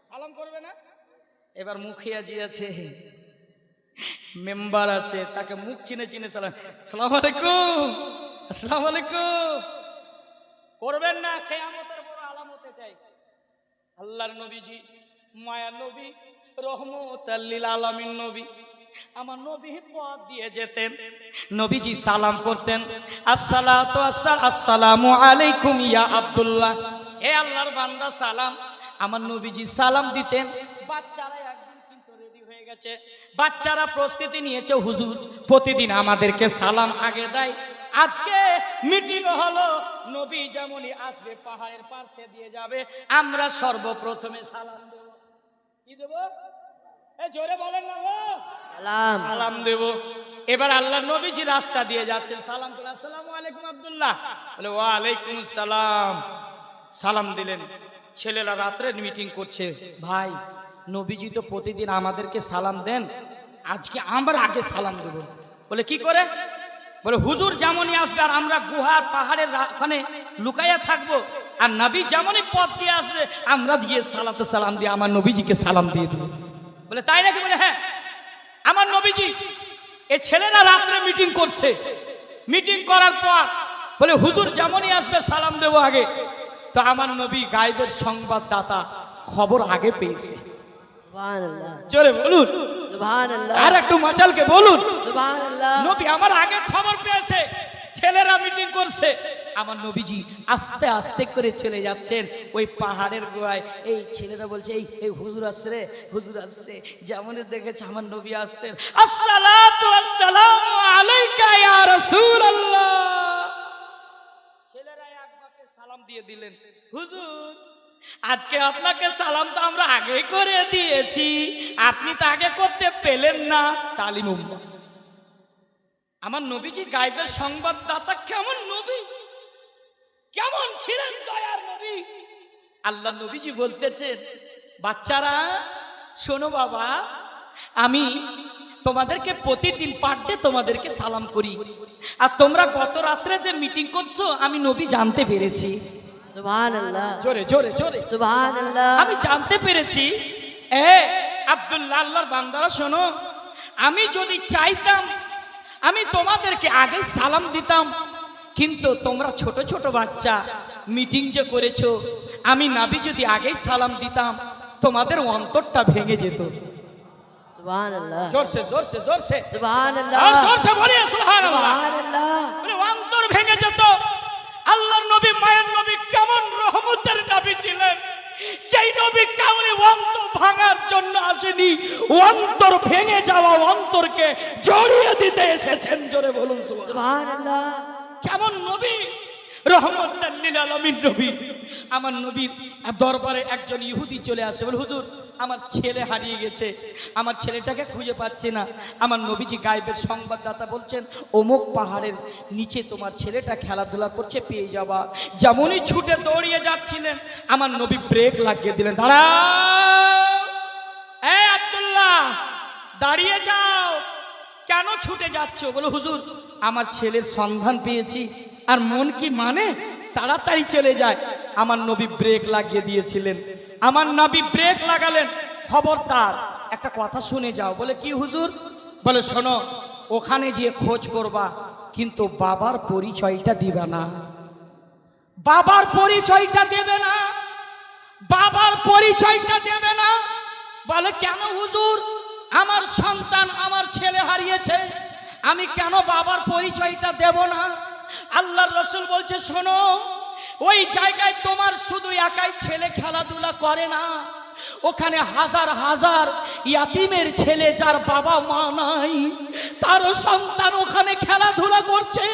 সালাম করবে না? এবার মুখিয়াজি আছে, মেম্বার আছে, তাকে মুখ চিনে চিনে সালাম, আসসালামু আলাইকুম, আসসালামু আলাইকুম করবেন না। কিয়ামতের বড় আলামতে চাই। আল্লাহর নবীজি, মায়ার নবী, রহমতাল লিল আলামিন নবী, আমার নবী পথ দিয়ে যেতেন। নবীজি সালাম করতেন, আসসালাতু আসসালামু আলাইকুম ইয়া আব্দুল্লাহ। এ আল্লাহর বান্দা সালাম। আমার নবীজি সালাম দিতেন। বাচ্চারা একদিন কিন্তু রেডি হয়ে গেছে, বাচ্চারা প্রস্তুতি নিয়েছে, হুজুর প্রতিদিন আমাদেরকে সালাম আগে দেয়, আজকে মিটিং হলো, নবী যেমনই আসবে পাহাড়ের পাশে দিয়ে যাবে, আমরা সর্বপ্রথমে সালাম দেব। কি দেব? জোরে বলেন না গো। সালাম। সালাম দেব। এবার আল্লাহ নবীজি রাস্তা দিয়ে যাচ্ছেন, সালাম করে আসসালামু আলাইকুম আব্দুল্লাহ, বলে ওয়া আলাইকুম সালাম। সালাম দিলেন। ছেলেরা রাত্রে মিটিং করছে, ভাই নবীজি তো প্রতিদিন আমাদেরকে সালাম দেন, আজকে আমরা আগে সালাম দেব। বলে কি করে? বলে হুজুর যেমনই আসবে আর আমরা গুহার পাহাড়ের ওখানে লুকাইয়া থাকবো, আর নবী যেমনই পথ দিয়ে আসবে আমরা দিয়ে সালাতে সালাম দিয়ে আমার নবীজিকে সালাম দিয়ে দেবো। বলে তাই নাকি? বলে হ্যাঁ, আমার নবীজি। এই ছেলেরা রাত্রে মিটিং করছে, মিটিং করার পর বলে হুজুর যেমনই আসবে সালাম দেব আগে। তো আমার নবী গায়েবের সংবাদদাতা, খবর আগে পেয়েছে। সুবহানাল্লাহ। জোরে বলুন সুবহানাল্লাহ। আর একটু মাচালকে বলুন সুবহানাল্লাহ। নবী আমার আগে খবর পেয়েছে, ছেলেরা মিটিং করছে। আমার নবীজি আস্তে আস্তে করে চলে যাচ্ছেন ওই পাহাড়ের গোয়ায়। এই ছেলেরা বলছে এই হুজুর আসছে রে, হুজুর আসছে। যেমন দেখেছে আমার নবী আসছেন, আসসালাতু আসসালামু আলাইকা ইয়া রাসূলুল্লাহ। ছেলেরা এক বাক্যে সালাম দিয়ে দিলেন, হুজুর আজকে আপনাকে সালাম তো আমরা আগে করে দিয়েছি, আপনি তো আগে করতে পেলেন না। তালিম উম্মাহ। আমার নবীজি গায়েবের সংবাদদাতা, কেমন নবী, কেমন ছিলেন দয়ার নবী। আল্লাহ নবীজি বলতেছেন, বাচ্চারা শোনো বাবা, আমি তোমাদেরকে প্রতিদিন পার ডে তোমাদেরকে সালাম করি, আর তোমরা গত রাত্রে যে মিটিং করছো আমি নবী জানতে পেরেছি। সুবহানাল্লাহ। জোরে জোরে জোরে সুবহানাল্লাহ। আমি জানতে পেরেছি। আব্দুল্লাহ, আল্লাহর বান্দারা শোনো, আমি যদি চাইতাম আমি তোমাদেরকে আগে সালাম দিতাম, কিন্তু তোমরা ছোট ছোট বাচ্চা মিটিং যে করেছো, আমি নবী যদি আগে সালাম দিতাম তোমাদের অন্তরটা ভেঙে যেত। সুবহানাল্লাহ। জোরসে জোরসে জোরসে সুবহানাল্লাহ। আর জোরসে বলিয়ে সুবহানাল্লাহ। সুবহানাল্লাহ। বলে অন্তর ভেঙে যেত। আল্লাহর নবী, মায়ের নবী কেমন রহমতের নবী ছিলেন, যেই নবী কাউরে অন্তর ভাঙার জন্য আসেনি, অন্তর ভেঙে যাওয়া অন্তরকে জড়িয়ে দিতে এসেছেন। জোরে বলুন সুবহানাল্লাহ। কেমন নবী, রহমতুল লিল আলামিন নবী। আমার নবীর দরবারে একজন ইহুদি চলে আসে, বলে হুজুর আমার ছেলে হারিয়ে গেছে, আমার ছেলেটাকে খুঁজে পাচ্ছি না। আমার নবীজি গায়েবের সংবাদদাতা বলছেন, অমুক পাহাড়ের নিচে তোমার ছেলেটা খেলাধুলা করছে, পেয়ে যাবা। যেমনই ছুটে দৌড়িয়ে যাচ্ছিলেন আমার নবী ব্রেক লাগিয়ে দিলেন, দাঁড়াও, এই আব্দুল্লাহ দাঁড়িয়ে যাও, কেন ছুটে যাচ্ছ? বলে হুজুর আমার ছেলের সন্ধান পেয়েছি, আর মন কি মানে তাড়াতাড়ি চলে যায়। আমার নবী ব্রেক লাগিয়ে দিয়েছিলেন। আমার নবী ব্রেক লাগালেন, খবরদার একটা কথা শুনে যাও। বলে কি হুজুর? বলে শোনো, ওখানে গিয়ে খোঁজ করবা, কিন্তু বাবার পরিচয়টা দিবে না, বাবার পরিচয়টা দেবে না, বাবার পরিচয়টা দেবে না। বলে কেন হুজুর? আমার সন্তান, আমার ছেলে হারিয়েছে, আমি কেন বাবার পরিচয়টা দেব না? আল্লাহর রাসূল বলছে শোনো, ওই জায়গায় তোমার শুধু একাই ছেলে খেলাধুলা করে না, ওখানে হাজার হাজার ইয়াতিমের ছেলে যার বাবা মা নাই, তার সন্তান ওখানে খেলাধুলা করছে।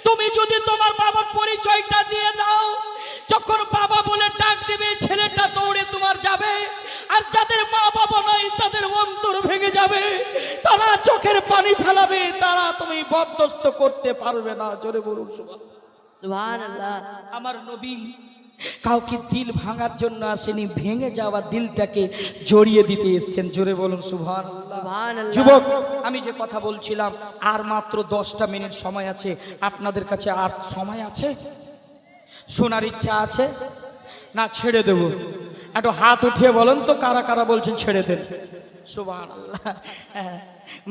তুমি যদি তোমার বাবার পরিচয়টা দিয়ে দাও, যখন বাবা বলে ডাক দিবে ছেলেটা দৌড়ে তোমার যাবে, আর যাদের মা বাবা নাই তাদের অন্তর ভেঙে যাবে, তারা চোখের পানি ফেলাবে, তারা তুমি বরদাস্ত করতে পারবে না। জোরে বলুন সুবহানাল্লাহ। আমার নবী কাউকে দিল ভাঙার জন্য আসেনি, ভেঙে যাওয়া দিলটাকে জড়িয়ে দিতে এসেছেন। জোরে বলুন সুবহানাল্লাহ। সুবহানাল্লাহ। যুবক, আমি যে কথা বলছিলাম, আর মাত্র 10টা মিনিট সময় আছে। আপনাদের কাছে আর সময় আছে? শোনার ইচ্ছা আছে না ছেড়ে দেব? একটু হাত উঠিয়ে বলেন তো কারা কারা বলছেন ছেড়ে দেন। সুবহানাল্লাহ, হ্যাঁ,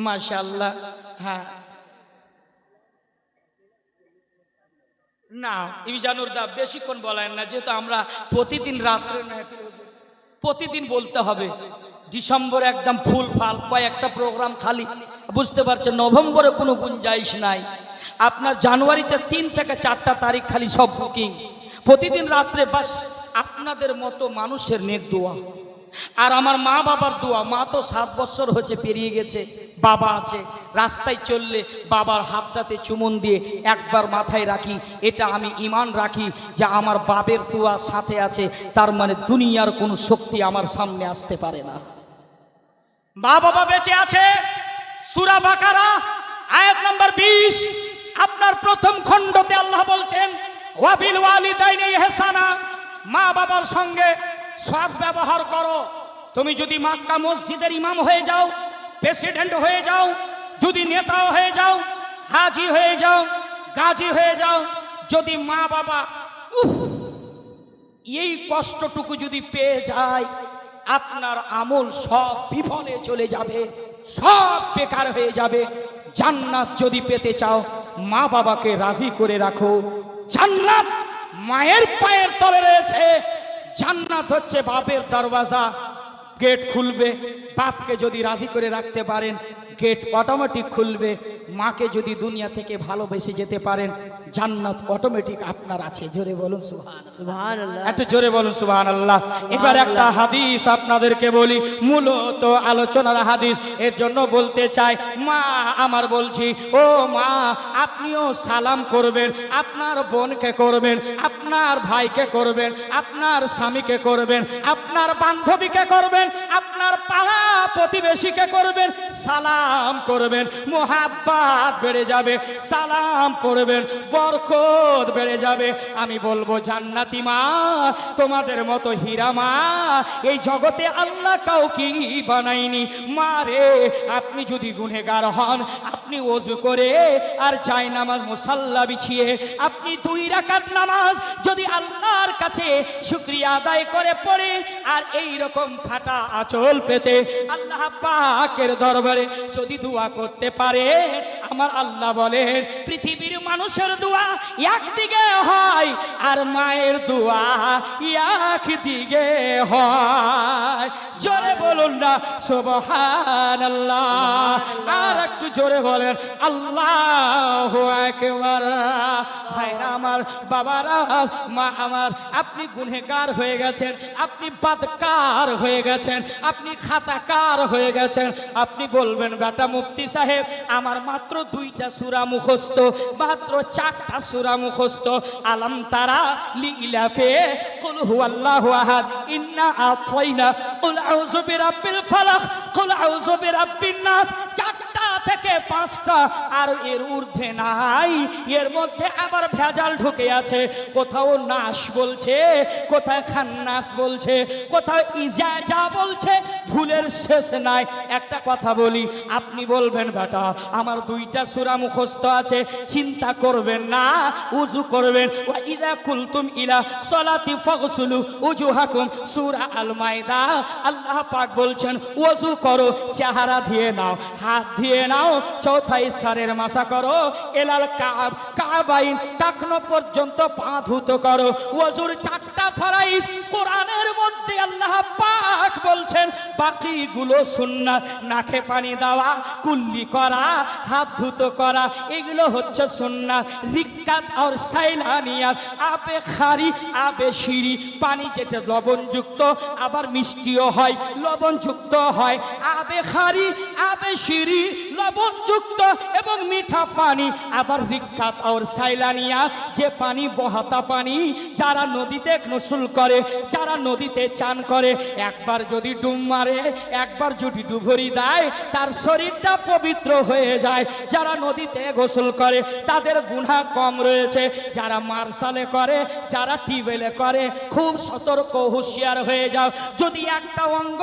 মাশাআল্লাহ। হ্যাঁ না ইজানুর দা বেশিক্ষণ বলেন না, যেহেতু আমরা প্রতিদিন রাত্রে প্রতিদিন বলতে হবে। ডিসেম্বরে একদম ফুল ফাল, কয়েকটা প্রোগ্রাম খালি, বুঝতে পারছেন। নভেম্বরে কোনো গুঞ্জাইশ নাই। আপনার জানুয়ারিতে 3 থেকে 4টা তারিখ খালি সব বুকিং। প্রতিদিন রাত্রে বাস আপনাদের মতো মানুষের নেক দোয়া আর আমার মা বাবার দোয়া। মা তো 7 বছর হচ্ছে পেরিয়ে গেছে, বাবা আছে। রাস্তায় চললে বাবার হাতটাতে চুমন দিয়ে একবার মাথায় রাখি, এটা আমি ঈমান রাখি যে আমার বাবের দোয়া সাথে আছে, তার মানে দুনিয়ার কোনো শক্তি আমার সামনে আসতে পারে না। মা বাবা বেঁচে আছে। সূরা বাকারা আয়াত নম্বর 20 আপনার প্রথম খণ্ডতে আল্লাহ বলছেন ওয়া বিল ওয়ালিদাইনি ইহসানা, মা বাবার সঙ্গে সৎ ব্যবহার করো। তুমি যদি মক্কা মসজিদের ইমাম হয়ে যাও, প্রেসিডেন্ট হয়ে যাও, যদি নেতা হয়ে যাও, হাজি হয়ে যাও, গাজী হয়ে যাও, যদি মা বাবা এই কষ্টটুকু যদি পেয়ে যায়, আপনার আমল সব বিফলে চলে যাবে, সব বেকার হয়ে যাবে। জান্নাত যদি পেতে চাও, মা বাবাকে রাজি করে রাখো। জান্নাত মায়ের পায়ের তলে রয়েছে। জান্নাত হচ্ছে বাপের দরওয়াজা, গেট খুলবে। বাপকে যদি রাজি করে রাখতে পারেন, গেট অটোমেটিক খুলবে। মাকে যদি দুনিয়া থেকে ভালোবেসে যেতে পারেন, জান্নাত অটোমেটিক আপনার আছে। জোরে বলুন সুবহানাল্লাহ। সুবহানাল্লাহ। একটু জোরে বলুন সুবহানাল্লাহ। এবার একটা হাদিস আপনাদেরকে বলি, মূলত আলোচনার হাদিস, এর জন্য বলতে চাই। মা আমার বলছি, ও মা, আপনিও সালাম করবেন, আপনার বোনকে করবেন, আপনার ভাইকে করবেন, আপনার স্বামীকে করবেন, আপনার বান্ধবীকে করবেন, আপনার পাড়া প্রতিবেশীকে করবেন, সালাম করবেন। মোহাব্বত বেড়ে যাবে, সালাম পড়বেন, বরকত বেড়ে যাবে। আমি বলবো জান্নাতি মা, তোমাদের মতো হীরা মা এই জগতে আল্লাহ কাউকে বানায়নি। মা রে, আপনি যদি গুনেহগার হন, আপনি ওযু করে আর জায়নামাজ মুসাল্লা বিছিয়ে আপনি 2 রাকাত নামাজ যদি আল্লাহর কাছে শুকরিয়া আদায় করে পড়ে, আর এই রকম ফাটা আঁচল পেতে আল্লাহ পাকের দরবারে যদি দোয়া করতে পারে, আমার আল্লাহ বলেন পৃথিবীর মানুষের দোয়া একদিকে হয় আর মায়ের দোয়া একদিকে হয়। জোরে বলুন না সুবহানাল্লাহ। আর একটু জোরে বলেন আল্লাহু আকবার। ভাইরা আমার, বাবারা, মা আমার, আপনি গুনেহগার হয়ে গেছেন, আপনি বাদকার হয়ে গেছেন, আপনি খাতাকার হয়ে গেছেন। আপনি বলবেন বেটা মুফতি সাহেব, আমার মাত্র 2টা সূরা মুখস্থ, মাত্র 4টা সূরা মুখস্থ। আলাম তারা, লিইলাফে, কুল হুয়াল্লাহু আহাদ, ইন্না আতাইনা, কুল আউযু বিরাব্বিল ফালাক, কুল আউযু বিরাব্বিন নাস। 4টা থেকে 5টা, আর এর ঊর্ধ্বে নাই। এর মধ্যে আবার ভেজাল ঢুকে আছে। কোথাও নাস বলছে, কোথায় খান্নাস বলছে, কোথাও ইজাজা বলছে, ভুলের শেষ নাই। একটা কথা বলি, আপনি বলবেন বেটা আমার 2টা সূরা মুখস্থ আছে, চিন্তা করবেন না, উযু করবেন। ওয়া ইযা কুলতুম ইলা সালাতি ফাগসুলু উজুহাকুম, সূরা আল মাইদা। আল্লাহ পাক বলছেন ওযু করো, চেহারা দিয়ে নাও, হাত দিয়ে নাও, চৌথা ইশারের মাসা করো, এলাল কাব, কাবাইন, টাকনো পর্যন্ত পা ধুত করো। ওযুর 4টা ফরজ কোরআনের মধ্যে আল্লাহ পাক বলছেন, বাকিগুলো সুন্নাত। নাকে পানি দেওয়া, কুল্লি করা, হাত ধুতো করা, এগুলো হচ্ছে সুন্নাত। রিক্কাত আর সাইলানিয়াত, আবে খারি, আবে শিরি, পানি যেটা লবণযুক্ত আবার মিষ্টিও হয়, লবণযুক্ত হয়। আবে খারি, আবে শিরি, লবণযুক্ত এবং মিঠা পানি। আবার রিক্কাত আর সাইলানিয়াত, যে পানি বহাতা পানি, যারা নদীতে গোসল করে, যারা নদীতে চান করে, একবার যদি ডুব মারে, একবার যদি ডুবুরি দেয়, তার শরীরটা পবিত্র হয়ে যায়। যারা নদীতে গোসল করে তাদের গুনাহ কম রয়েছে। যারা মার্শালে করে, যারা টিউবওয়েলে করে, খুব সতর্ক হুঁশিয়ার হয়ে যাও। যদি একটা অঙ্গ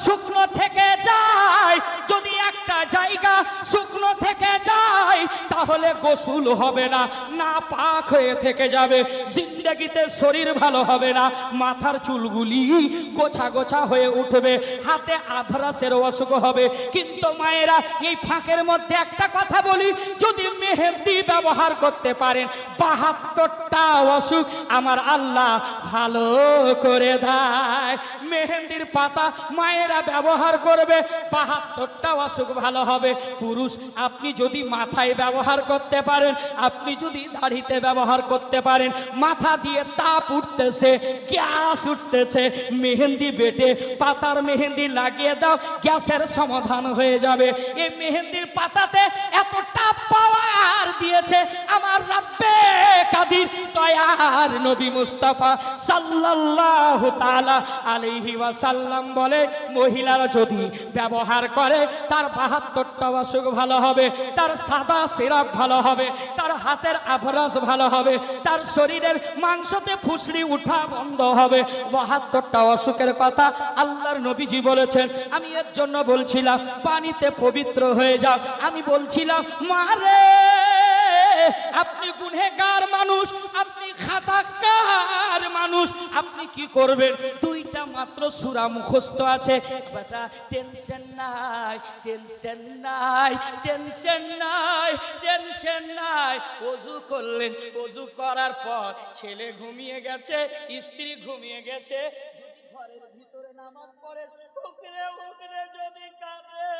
শুকনো থেকে যায়, যদি একটা জায়গা শুকনো থেকে যায়, তাহলে গোসল হবে না, না পাক হয়ে থেকে যাবে। জিন্দেগিতে শরীর ভালো হবে না, মাথার চুলগুলি গোছা গোছা হয়ে উঠবে, হাতে আধরাসের অসুখ হবে। কিন্তু মায়েরা, এই ফাঁকের মধ্যে একটা কথা বলি, যদি মেহেদি ব্যবহার করতে পারেন 72টা অসুখ আমার আল্লাহ ভালো করে দেয়। মেহেন্দির পাতা মায়েরা ব্যবহার করবে 72টা অসুখ ভালো হবে। পুরুষ আপনি যদি মাথায় ব্যবহার করতে পারেন, আপনি যদি দাড়িতে ব্যবহার করতে পারেন, মাথা দিয়ে তাপ উঠতেছে, গ্যাস উঠতেছে, মেহেন্দি বেটে পাতার মেহেন্দি লাগিয়ে দাও, গ্যাসের সমাধান হয়ে যাবে। এই মেহেন্দির পাতাতে এতটা পাওয়ার দিয়েছে আমার রব্বে কাদির দয়ার নবী মুস্তাফা সাল্লাল্লাহু তাআলা আলাইহি ওয়াসাল্লাম বলে, মহিলারা যদি ব্যবহার করে তার 72টা অসুখ ভালো হবে, তার সাদা সিরাপ ভালো হবে, তার হাতের আভরাস ভালো হবে, তার শরীরের মাংসতে ফুসড়ি উঠা বন্ধ হবে। 72টা অসুখের কথা আল্লাহর নবীজি বলেছেন। আমি এর জন্য বলছিলাম পানিতে পবিত্র হয়ে যাও। আমি বলছিলাম মারে আপনি গুনহেগার মানুষ, আপনি খাতাকার মানুষ, আপনি কি করবেন? 2টা মাত্র সূরা মুখস্থ আছে, বেটা টেনশন নাই, টেনশন নাই, টেনশন নাই, টেনশন নাই। ওযু করলেন, ওযু করার পর ছেলে ঘুমিয়ে গেছে, স্ত্রী ঘুমিয়ে গেছে, যদি ঘরের ভিতরে নামাজ পড়ে উকরে উকরে যদি কাঁদে,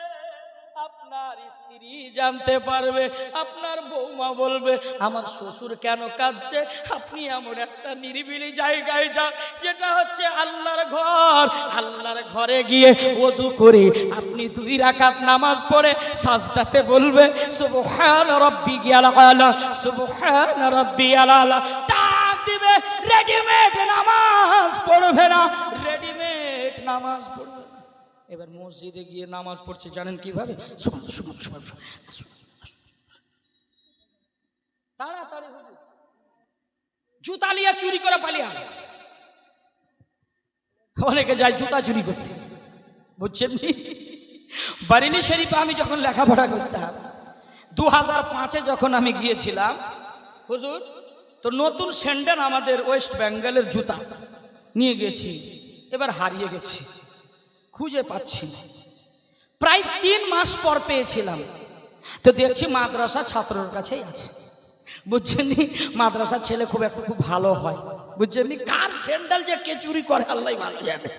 আপনার স্ত্রী জানতে পারবে, আপনার বৌমা বলবে আমার শ্বশুর কেন কাঁদছে। আপনি এমন একটা নিরিবিলি জায়গায় যান যেটা হচ্ছে আল্লাহর ঘর। আল্লাহর ঘরে গিয়ে ওযু করে আপনি 2 রাকাত নামাজ পড়ে সাজদাতে বলবে সুবহান রাব্বিয়াল আলা, সুবহান রাব্বিয়াল আলা। ডাক দিবে, রেডিমেড নামাজ পড়বে না, রেডিমেড নামাজ পড়বে। এবার মসজিদে গিয়ে নামাজ পড়ছে জানেন কিভাবে? তাড়াতাড়ি জুতা নিয়ে চুরি করে পালিয়ে আনে। অনেকে যায় জুতা চুরি করতে, বুঝছেন? বারেলি শরীফে আমি যখন লেখাপড়া করতাম 2005-এ যখন আমি গিয়েছিলাম হুজুর, তো নতুন স্যান্ডেল আমাদের ওয়েস্ট বেঙ্গলের জুতা নিয়ে গেছি, এবার হারিয়ে গেছি, খুঁজে পাচ্ছি না। প্রায় 3 মাস পর পেয়েছিলাম, তো দেখছি মাদ্রাসা ছাত্রর কাছেই আছে, বুঝছেন? মাদ্রাসার ছেলে খুব ভালো হয়, বুঝছেন? কার স্যান্ডেল যে কে চুরি করে আল্লাহ ভালো জানে।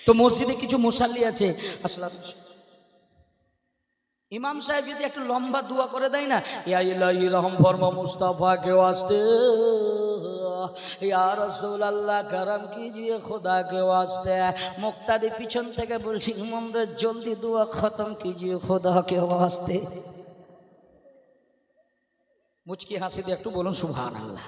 তো মসজিদে কিছু মুসাল্লি আছে, আসলে ইমাম সাহেব যদি একটু লম্বা দোয়া করে দেয় না, ইয়া ইলাহি রহম ফরমা মুস্তাফা কে ওয়াস্তে, ইয়া রাসূলুল্লাহ করম কিজিয়ে খোদা কে ওয়াস্তে, মুক্তাদি পিছন থেকে বলছি ইমাম রে জলদি দোয়া খতম কিজিয়ে খোদা কে ওয়াস্তে। মুচকি হাসি দিয়ে একটু বলুন সুবহানাল্লাহ।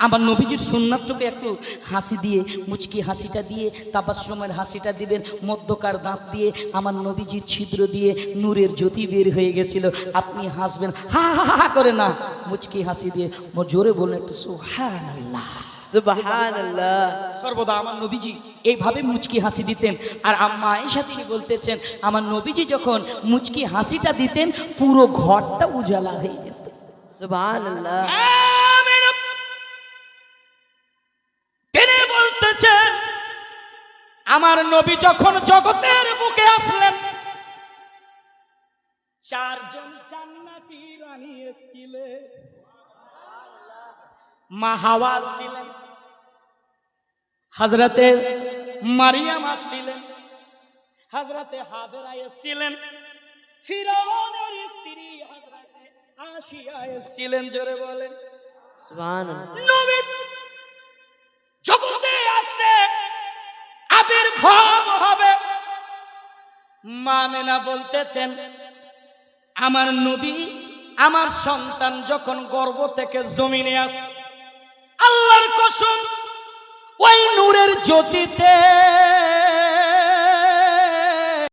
আমার নবীজির সুন্নাতটাকে একটু হাসি দিয়ে, মুচকি হাসিটা দিয়ে, তাবাসসুমের হাসিটা দিবেন, মধ্যকার দাঁত দিয়ে আমার নবীজির ছিদ্র দিয়ে নূরের জ্যোতি বের হয়ে গেছিল। আপনি হাসবেন হা হা হা করে না, মুচকি হাসি দিয়ে জোরে বলুন একটু সুবহানাল্লাহ, সুবহানাল্লাহ। সর্বদা আমার নবীজি এইভাবে মুচকি হাসি দিতেন। আর আম্মা আয়েশা তিনি বলতেছেন আমার নবীজি যখন মুচকি হাসিটা দিতেন পুরো ঘরটা উজালা হয়ে যেত। সুবহানাল্লাহ। তিনি বলতেছেন আমার নবী যখন জগতের বুকে আসলেন 4 জন জান্নাতি রানী এসেছিলেন। মা হাওয়া ছিলেন, হযরতে মারিয়াম আসছিলেন, হযরতে হাজরা এসেছিলেন, ফিরআউনের স্ত্রী হযরতে আশিয়া এসেছিলেন। জোরে বলেন সুবহানাল্লাহ। নবী জগতে আসছে, আবির্ভাব হবে। মানে না বলতেছেন আমার নবী আমার সন্তান যখন গর্ভ থেকে জমিনে আসে, আল্লাহর কসম ওই নূরের জ্যোতিতে